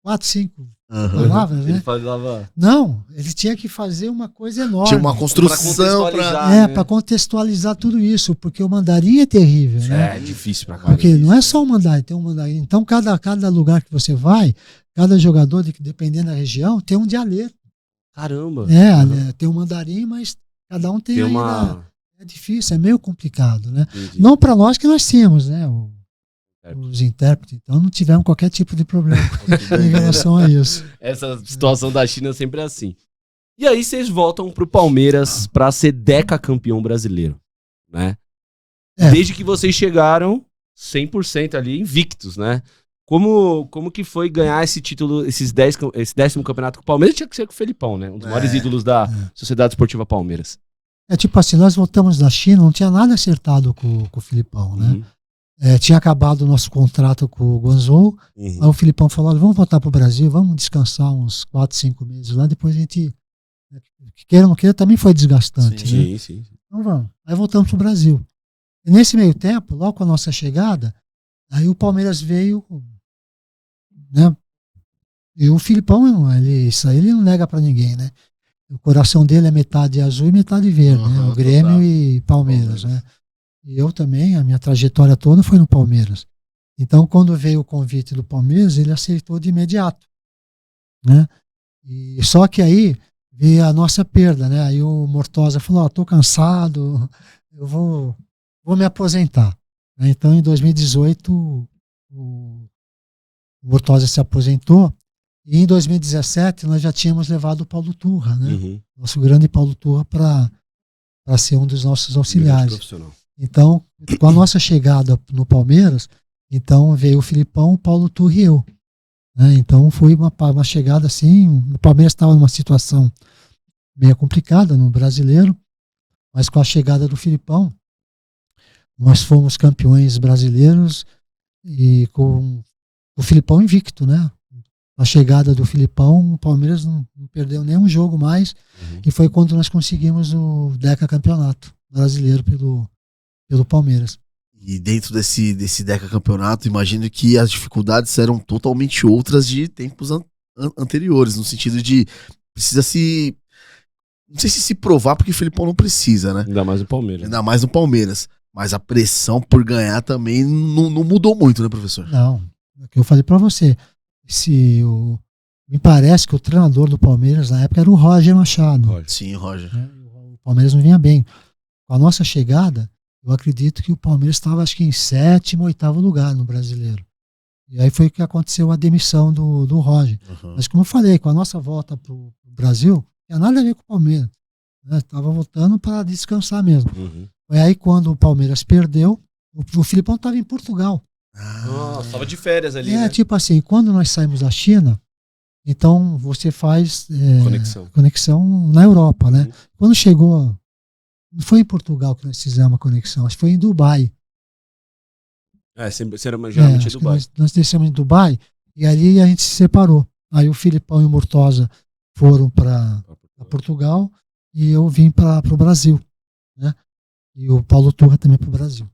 4, 5 palavras, Ele né? falava. Não, ele tinha que fazer uma coisa enorme. Tinha uma construção pra... contextualizar, né? Para contextualizar tudo isso, porque o mandarim é terrível, né? É difícil pra caramba. Porque não é só o mandarim, tem um mandarim. Então, cada lugar que você vai, cada jogador, dependendo da região, tem um dialeto. Caramba. Tem um mandarim, mas cada um tem Tem ainda. uma. É difícil, é meio complicado, né? Entendi. Não para nós que nós tínhamos, né? Os intérpretes, então não tivemos qualquer tipo de problema em relação a isso. Essa situação da China sempre é assim. E aí vocês voltam pro Palmeiras pra ser decacampeão brasileiro, né? É. Desde que vocês chegaram 100% ali invictos, né? Como que foi ganhar esse título, esse 10º campeonato com o Palmeiras? Tinha que ser com o Felipão, né? Um dos maiores ídolos da Sociedade Esportiva Palmeiras. É tipo assim, nós voltamos da China, não tinha nada acertado com o Filipão, né? Uhum. Tinha acabado o nosso contrato com o Guangzhou, Uhum. aí o Filipão falou, olha, vamos voltar pro Brasil, vamos descansar uns 4, 5 meses lá, depois a gente, queira ou não queira, também foi desgastante, né? Sim, sim. Então vamos, aí voltamos pro Brasil. E nesse meio tempo, logo com a nossa chegada, aí o Palmeiras veio, né? E o Filipão, isso aí ele não nega pra ninguém, né? O coração dele é metade azul e metade verde, né? O Grêmio total. e Palmeiras, né? E eu também, a minha trajetória toda foi no Palmeiras. Então, quando veio o convite do Palmeiras, ele aceitou de imediato, né? E só que aí veio a nossa perda, né? Aí o Mortosa falou, tô cansado, eu vou me aposentar. Então, em 2018, o Mortosa se aposentou e em 2017 nós já tínhamos levado o Paulo Turra, né? Uhum. Nosso grande Paulo Turra para ser um dos nossos auxiliares. Profissional. Então, com a nossa chegada no Palmeiras, então veio o Filipão, o Paulo Turra e eu, né? Então foi uma chegada assim, o Palmeiras estava numa situação meio complicada no brasileiro, mas com a chegada do Filipão, nós fomos campeões brasileiros e com o Filipão invicto, né? A chegada do Filipão, o Palmeiras não perdeu nenhum jogo mais, e foi quando nós conseguimos o decacampeonato brasileiro pelo Palmeiras. E dentro desse decacampeonato, imagino que as dificuldades eram totalmente outras de tempos anteriores, no sentido de precisa se... Não sei se provar, porque o Filipão não precisa, né? Ainda mais o Palmeiras. Ainda mais no Palmeiras. Mas a pressão por ganhar também não mudou muito, né, professor? Não, é o que eu falei para você. Me parece que o treinador do Palmeiras na época era o Roger Machado. Sim, Roger. Né? O Palmeiras não vinha bem. Com a nossa chegada, eu acredito que o Palmeiras estava, acho que em 7º, 8º lugar no brasileiro. E aí foi que aconteceu a demissão do Roger. Uhum. Mas como eu falei, com a nossa volta para o Brasil, não tinha nada a ver com o Palmeiras. Estava voltando para descansar mesmo. Uhum. Foi aí quando o Palmeiras perdeu, o Filipão estava em Portugal. Nossa, tava de férias ali, né? Tipo assim, quando nós saímos da China, então você faz conexão na Europa, né? Uhum. Quando chegou, não foi em Portugal que nós fizemos a conexão, acho que foi em Dubai. Geralmente é Acho que Dubai. nós descemos em Dubai e ali a gente se separou. Aí o Filipão e o Mortosa foram para Portugal e eu vim para o Brasil, né? E o Paulo Turra também para o Brasil.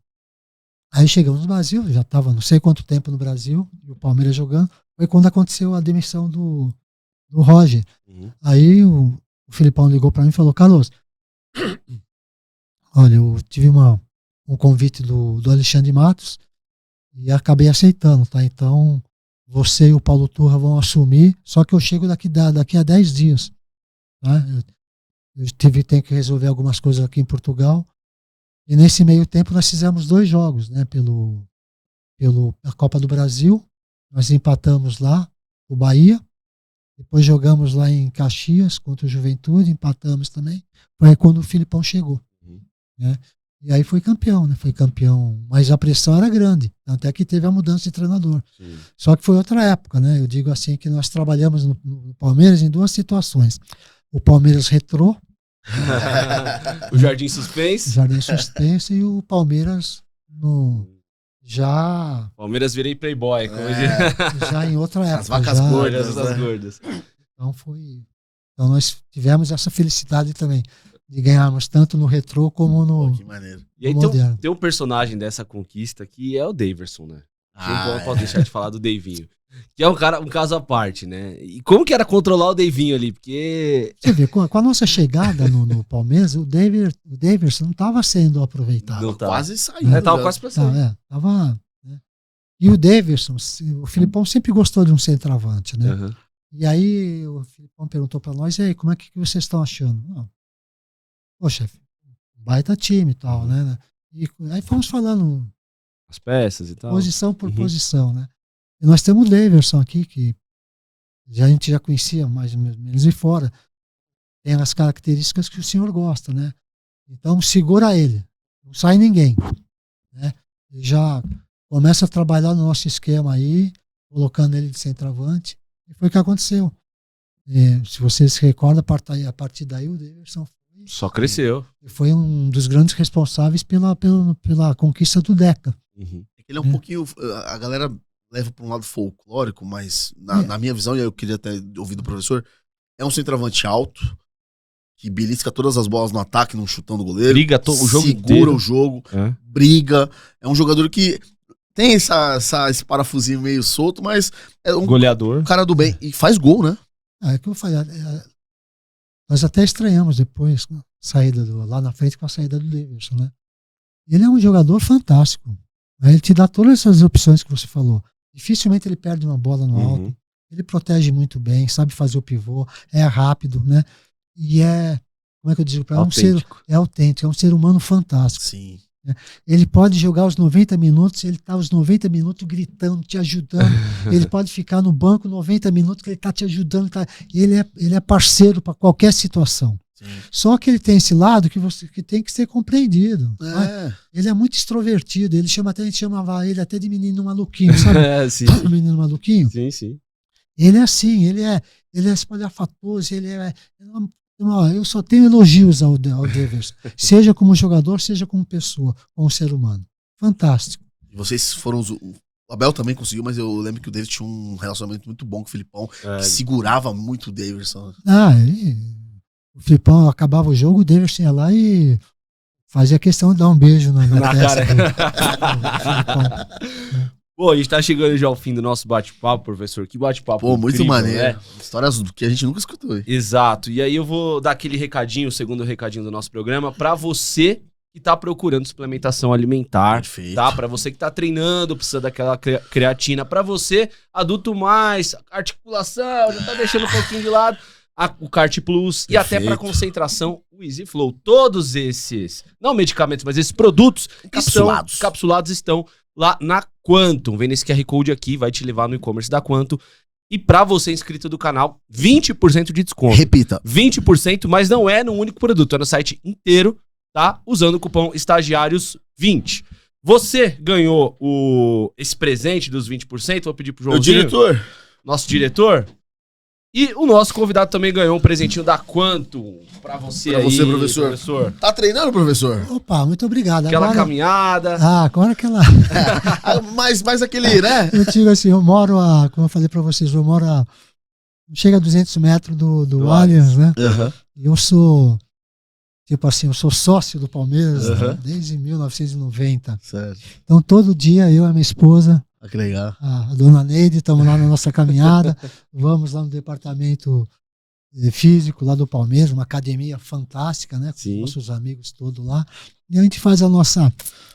Aí chegamos no Brasil, já estava não sei quanto tempo no Brasil, e o Palmeiras jogando. Foi quando aconteceu a demissão do Roger. Uhum. Aí o Filipão ligou para mim e falou, Carlos, olha, eu tive um convite do Alexandre Matos e acabei aceitando, tá? Então você e o Paulo Turra vão assumir, só que eu chego daqui a 10 dias. Tá? Eu tenho que resolver algumas coisas aqui em Portugal. E nesse meio tempo nós fizemos 2 jogos, né? A Copa do Brasil, nós empatamos lá, o Bahia, Depois jogamos lá em Caxias contra o Juventude, empatamos também. Foi aí quando o Filipão chegou. Né? E aí foi campeão, né? Foi campeão, mas a pressão era grande, até que teve a mudança de treinador. Sim. Só que foi outra época, né? Eu digo assim que nós trabalhamos no Palmeiras em duas situações. O Palmeiras retrô, O Jardim Suspense. Jardim Suspense, e o Palmeiras já Palmeiras virei playboy, como já em outra época. As vacas já, gordas, as né? gordas. Então nós tivemos essa felicidade também de ganharmos tanto no retrô como Pô, no que maneiro. E aí moderno. tem um personagem dessa conquista que é o Daverson, né? Não é. pode deixar de falar do Davinho. Que é um caso à parte, né? E como que era controlar o Davinho ali? Porque... Você vê, com a nossa chegada no Palmeiras, o Daverson não estava sendo aproveitado. Não tá. Quase saindo. Tava já. quase pra sair. Tava, né? E o Daverson, o Filipão sempre gostou de um centroavante, né? Uhum. E aí o Filipão perguntou para nós, e aí, como é que vocês estão achando? Não. Pô, chefe, baita time e tal, né? E aí fomos falando As peças e tal. posição por Uhum. posição, né? E nós temos o Daverson aqui, que a gente já conhecia mais ou menos de fora. Tem as características que o senhor gosta, né? Então segura ele, não sai ninguém, né? E já começa a trabalhar no nosso esquema aí, colocando ele de centroavante, e foi o que aconteceu. E, se você se recorda, a partir daí o Daverson Só cresceu. foi um dos grandes responsáveis pela conquista do Deca. Uhum. Ele é um pouquinho. A galera leva para um lado folclórico, mas na minha visão, e eu queria até ouvir do professor, é um centroavante alto, que belisca todas as bolas no ataque, num chutão do goleiro. Briga o jogo segura inteiro. o jogo, É. briga. É um jogador que tem esse parafusinho meio solto, mas é um Goleador. cara do bem. E faz gol, né? É que eu falei, nós até estranhamos depois a saída lá na frente com a saída do Daverson, né? Ele é um jogador fantástico. Ele te dá todas essas opções que você falou. Dificilmente ele perde uma bola no alto. Uhum. Ele protege muito bem, sabe fazer o pivô, é rápido, né? E como é que eu digo para Autêntico. é autêntico, é um ser humano fantástico. Sim. Ele pode jogar os 90 minutos, ele tá os 90 minutos gritando, te ajudando. Ele pode ficar no banco 90 minutos que ele tá te ajudando. Ele é parceiro para qualquer situação. Sim. Só que ele tem esse lado que tem que ser compreendido. Né? Ele é muito extrovertido. A gente chamava ele até de menino maluquinho, sabe? Sim. O menino maluquinho. Sim, sim. Ele é assim, ele é espalhafatoso, eu só tenho elogios ao Daverson. Seja como jogador, seja como pessoa, como ser humano. Fantástico. E vocês foram. O Abel também conseguiu, mas eu lembro que o David tinha um relacionamento muito bom com o Filipão, que segurava muito o Daverson. O Filipão acabava o jogo, o Daverson ia lá e fazia questão de dar um beijo na testa cara. Pô, a gente tá chegando já ao fim do nosso bate-papo, professor. Que bate-papo. Pô, muito incrível, maneiro. né? Histórias que a gente nunca escutou. Exato. E aí eu vou dar aquele recadinho, o segundo recadinho do nosso programa, pra você que tá procurando suplementação alimentar. Perfeito. Tá? Pra você que tá treinando, precisa daquela creatina. Pra você, adulto mais, articulação, já tá deixando um pouquinho de lado, o Kart Plus. E até pra concentração, o Easy Flow. Todos esses, não medicamentos, mas esses produtos encapsulados estão lá na Quantum. Vem nesse QR Code aqui, vai te levar no e-commerce da Quantum. E pra você inscrito do canal, 20% de desconto. Repita. 20%, mas não é no único produto, é no site inteiro, tá? Usando o cupom estagiários20. Você ganhou esse presente dos 20%, vou pedir pro Joãozinho. O diretor. Nosso diretor. E o nosso convidado também ganhou um presentinho da Quantum pra você Pra aí, você, professor. Tá treinando, professor? Opa, muito obrigado. Aquela caminhada. Agora aquela... mais aquele, né? Eu digo assim, eu moro como eu falei pra vocês, chega a 200 metros do Allianz, né? Uhum. E eu sou, tipo assim, eu sou sócio do Palmeiras desde 1990. Certo. Então todo dia eu e a minha esposa, Que legal. a dona Neide, estamos lá na nossa caminhada, vamos lá no departamento físico lá do Palmeiras, uma academia fantástica, né? Com Sim. nossos amigos todos lá. E a gente faz seu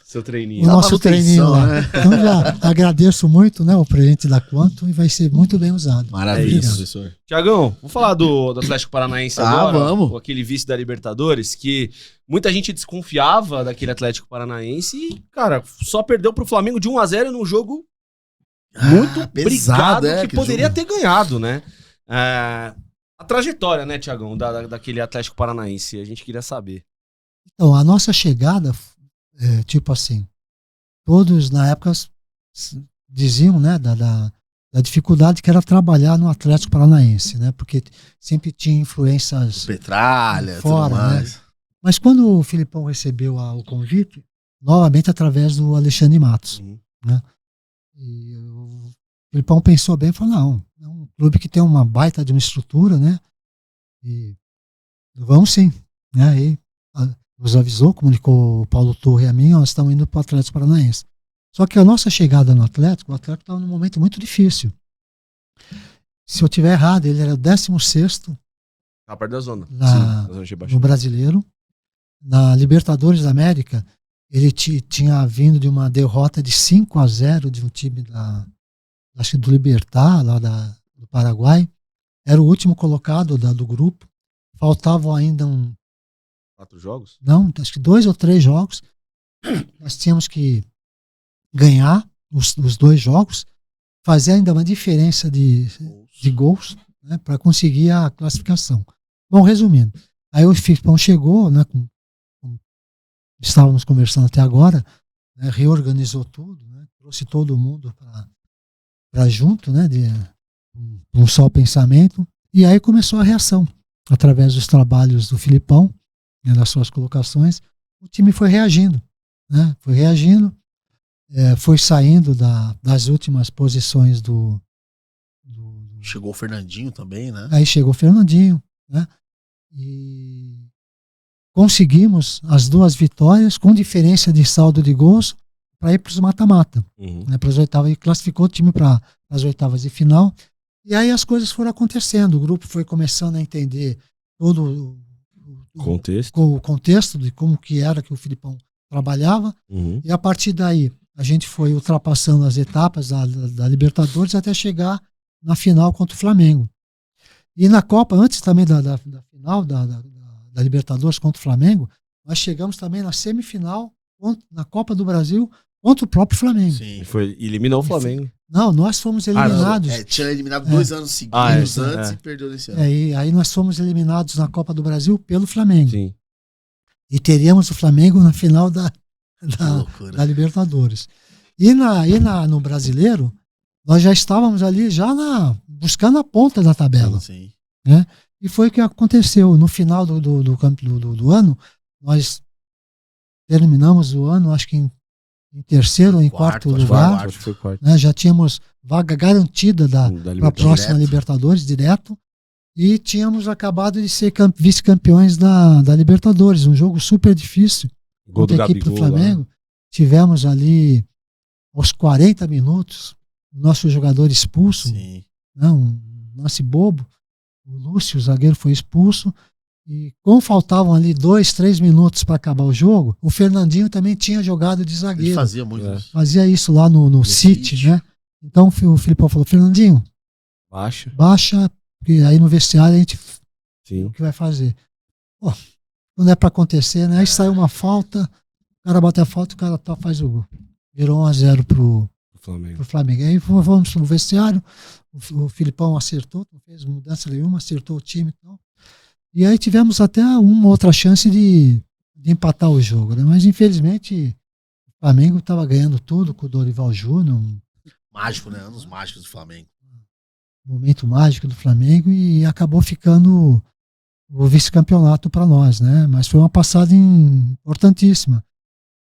Seu o treininho. nosso treininho lá. né? Então já agradeço muito, né, o presente da Quantum e vai ser muito bem usado. Maravilha, isso. professor. Tiagão, vamos falar do Atlético Paranaense agora? Vamos. Aquele vice da Libertadores, que muita gente desconfiava daquele Atlético Paranaense e, cara, só perdeu pro Flamengo de 1-0 num jogo muito pesado, brigado, que aquele poderia jogo. ter ganhado, né? A trajetória, né, Tiagão, daquele Atlético Paranaense, a gente queria saber. Então, a nossa chegada, tipo assim, todos na época diziam, né, da dificuldade que era trabalhar no Atlético Paranaense, né, porque sempre tinha influências Petralha, fora, tudo mais. né? Mas quando o Filipão recebeu o convite, novamente através do Alexandre Matos, né, e o Filipão pensou bem e falou, não, é um clube que tem uma baita de uma estrutura, né, e vamos sim, né, aí nos avisou, comunicou o Paulo Torre e a mim, nós estamos indo para o Atlético Paranaense. Só que a nossa chegada no Atlético, o Atlético estava num momento muito difícil. Se eu tiver errado, ele era o 16º A parte da zona. na, Sim, da zona de no rebaixamento. Brasileiro. Na Libertadores da América, ele tinha vindo de uma derrota de 5-0 de um time acho que do Libertad, lá do Paraguai. Era o último colocado do grupo. Faltavam ainda 4 jogos? Não, acho que 2 ou 3 jogos. Nós tínhamos que ganhar os 2 jogos, fazer ainda uma diferença de gols, né, para conseguir a classificação. Bom, resumindo, aí o Filipão chegou, né, como estávamos conversando até agora, né, reorganizou tudo, né, trouxe todo mundo para junto, né, de um só pensamento, e aí começou a reação. Através dos trabalhos do Filipão, né, das suas colocações, o time foi reagindo, né, foi saindo das últimas posições Chegou o Fernandinho também, né? Aí chegou o Fernandinho, né? E conseguimos as 2 vitórias com diferença de saldo de gols para ir para os mata-mata, né? Para as oitavas, e classificou o time para as oitavas de final. E aí as coisas foram acontecendo, o grupo foi começando a entender todo o contexto de como que era que o Filipão trabalhava, e a partir daí a gente foi ultrapassando as etapas da Libertadores até chegar na final contra o Flamengo. E na Copa, antes também da final da Libertadores contra o Flamengo, nós chegamos também na semifinal na Copa do Brasil contra o próprio Flamengo. Sim. Eliminou o Flamengo. Não, nós fomos eliminados. Tinha eliminado 2 anos seguidos antes e perdeu nesse ano. Aí nós fomos eliminados na Copa do Brasil pelo Flamengo. Sim. E teríamos o Flamengo na final da Libertadores. E no Brasileiro, nós já estávamos ali buscando a ponta da tabela. Sim. Né? E foi o que aconteceu. No final do ano, nós terminamos o ano, acho que em terceiro ou em quarto lugar. Acho que foi quarto. Né? Já tínhamos vaga garantida para a próxima Libertadores, direto. E tínhamos acabado de ser vice-campeões da Libertadores. Um jogo super difícil. Gol do contra a equipe do Gabigol, Flamengo. Lá. Tivemos ali, aos 40 minutos, o nosso jogador expulso. Sim. Né? Um lance bobo. O Lúcio, o zagueiro, foi expulso. E como faltavam ali 2, 3 minutos para acabar o jogo, o Fernandinho também tinha jogado de zagueiro. Ele fazia muito isso. Fazia isso lá no City, né? Então o Filipão falou, Fernandinho, baixa, porque aí no vestiário a gente o que vai fazer. Pô, não é para acontecer, né? Aí saiu uma falta, o cara bate a falta, o cara faz o gol. Virou 1-0 pro Flamengo. Aí vamos pro vestiário, o Filipão acertou, não fez mudança nenhuma, acertou o time e tal. E aí tivemos até uma outra chance de empatar o jogo, né? Mas infelizmente o Flamengo estava ganhando tudo com o Dorival Júnior. Mágico, né? Anos mágicos do Flamengo. Momento mágico do Flamengo, e acabou ficando o vice-campeonato para nós, né? Mas foi uma passagem importantíssima.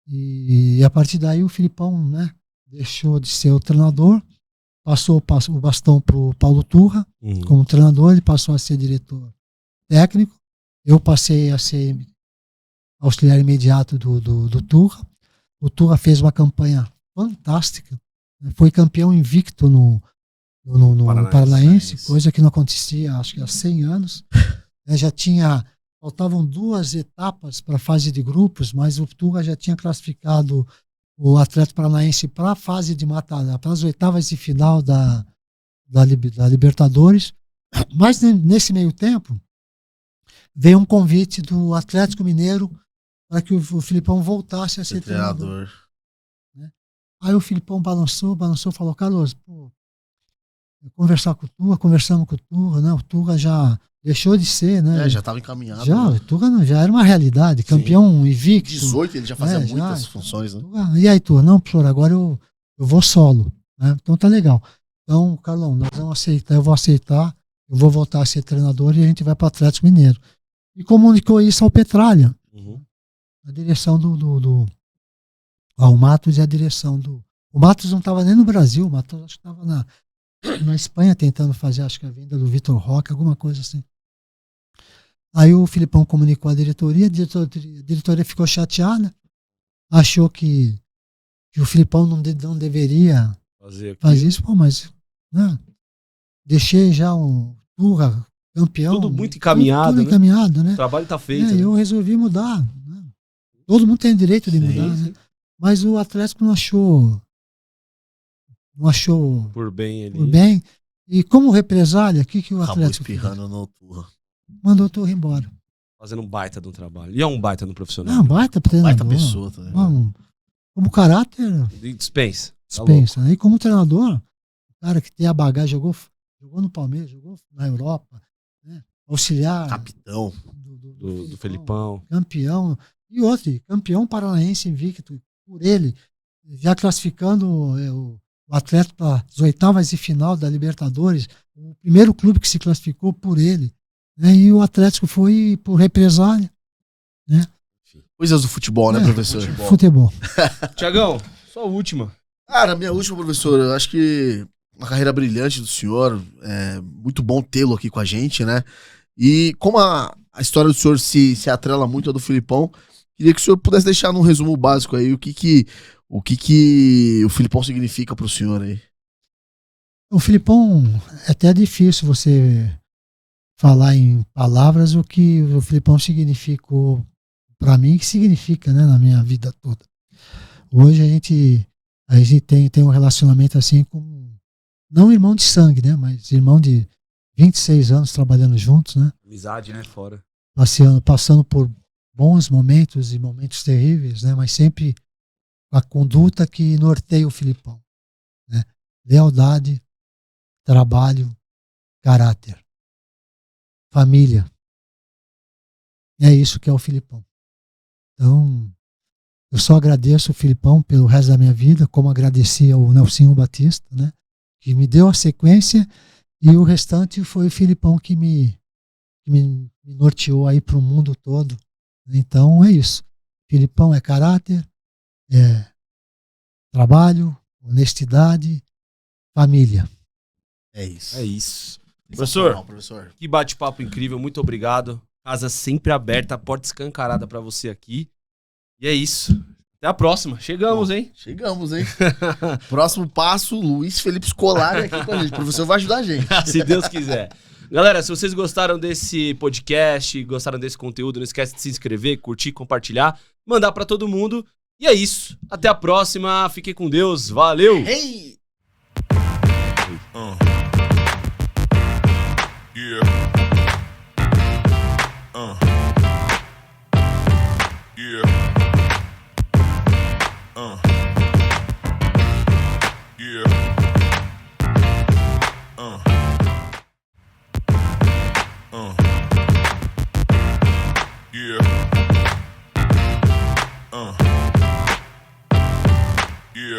E a partir daí o Filipão, né, deixou de ser o treinador, passou o bastão para o Paulo Turra como treinador, ele passou a ser diretor técnico, eu passei a ser auxiliar imediato do Turra. O Turra fez uma campanha fantástica, né? Foi campeão invicto no Paranaense, coisa que não acontecia acho que há 100 anos. Faltavam 2 etapas para a fase de grupos, mas o Turra já tinha classificado o Atlético Paranaense para a fase de mata-mata, para as oitavas de final da Libertadores. Mas nesse meio tempo veio um convite do Atlético Mineiro para que o Filipão voltasse a ser treinador. Né? Aí o Filipão balançou, falou, Carlos, pô, conversar com o Turra, conversamos com o Turra, né? O Turra já deixou de ser, né? Já tava encaminhado. Já, né? o Turra já era uma realidade, campeão invicto. 18, ele já fazia É, muitas já. funções, né? E aí, Turra? Não, professor, agora eu vou solo, né? Então tá legal. Então, Carlão, nós vamos aceitar, eu vou aceitar, eu vou voltar a ser treinador e a gente vai para o Atlético Mineiro. E comunicou isso ao Petralha, a direção o Matos e a direção do... O Matos não estava nem no Brasil, o Matos acho que estava na Espanha tentando fazer, acho que a venda do Vitor Roque, alguma coisa assim. Aí o Filipão comunicou à diretoria, a diretoria ficou chateada, achou que o Filipão não deveria fazer isso, pô, mas né, deixei já um Turra campeão. Tudo muito encaminhado, tudo né? encaminhado, né? O trabalho tá feito. né? Eu resolvi mudar. Né? Todo mundo tem direito de mudar, né? Mas o Atlético não achou Por bem ali. por bem. E como represália, o que o Acabou Atlético fez? espirrando no Turra. Mandou o Turra embora. Fazendo um baita do trabalho. E é um baita no profissional. Não, baita treinador. Baita pessoa também. Como caráter, Dispensa. Tá dispensa. Né? E como treinador, o cara que tem a bagagem, jogou no Palmeiras, jogou na Europa, né? Auxiliar Capitão. do Felipão. Campeão. E outro, campeão paranaense invicto por ele, já classificando o Atlético para as oitavas de final da Libertadores, o primeiro clube que se classificou por ele. Né? E o Atlético foi por represália. Né? Coisas do futebol, né, professor? Futebol. Tiagão, só a última. Cara, minha última, professor, eu acho que uma carreira brilhante do senhor, é muito bom tê-lo aqui com a gente, né? E como a história do senhor se atrela muito à do Filipão, queria que o senhor pudesse deixar num resumo básico aí o que o Filipão significa pro senhor aí. O Filipão, é até difícil você falar em palavras o que o Filipão significou para mim, que significa, né, na minha vida toda. Hoje a gente tem um relacionamento assim com, não irmão de sangue, né, mas irmão de 26 anos trabalhando juntos, né? Amizade, né? Fora. Passando por bons momentos e momentos terríveis, né, mas sempre a conduta que norteia o Filipão, né? Lealdade, trabalho, caráter, família. É isso que é o Filipão. Então, eu só agradeço o Filipão pelo resto da minha vida, como agradeci ao Nelsinho Batista, né? Que me deu a sequência, e o restante foi o Filipão que me norteou aí para o mundo todo. Então é isso. Filipão é caráter, é trabalho, honestidade, família. É isso. É isso. Professor. Que bate-papo incrível. Muito obrigado. Casa sempre aberta, porta escancarada pra você aqui. E é isso. Até a próxima. Chegamos, hein? Chegamos, hein? Próximo passo, Luiz Felipe Scolari aqui com a gente. O professor vai ajudar a gente. Se Deus quiser. Galera, se vocês gostaram desse podcast, gostaram desse conteúdo, não esquece de se inscrever, curtir, compartilhar, mandar pra todo mundo. E é isso. Até a próxima. Fiquem com Deus. Valeu! Hey! Yeah. Yeah. Yeah. Yeah. Yeah. Yeah. Yeah.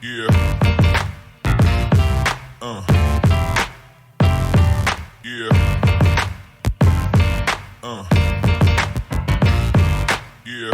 Yeah. Yeah. Yeah.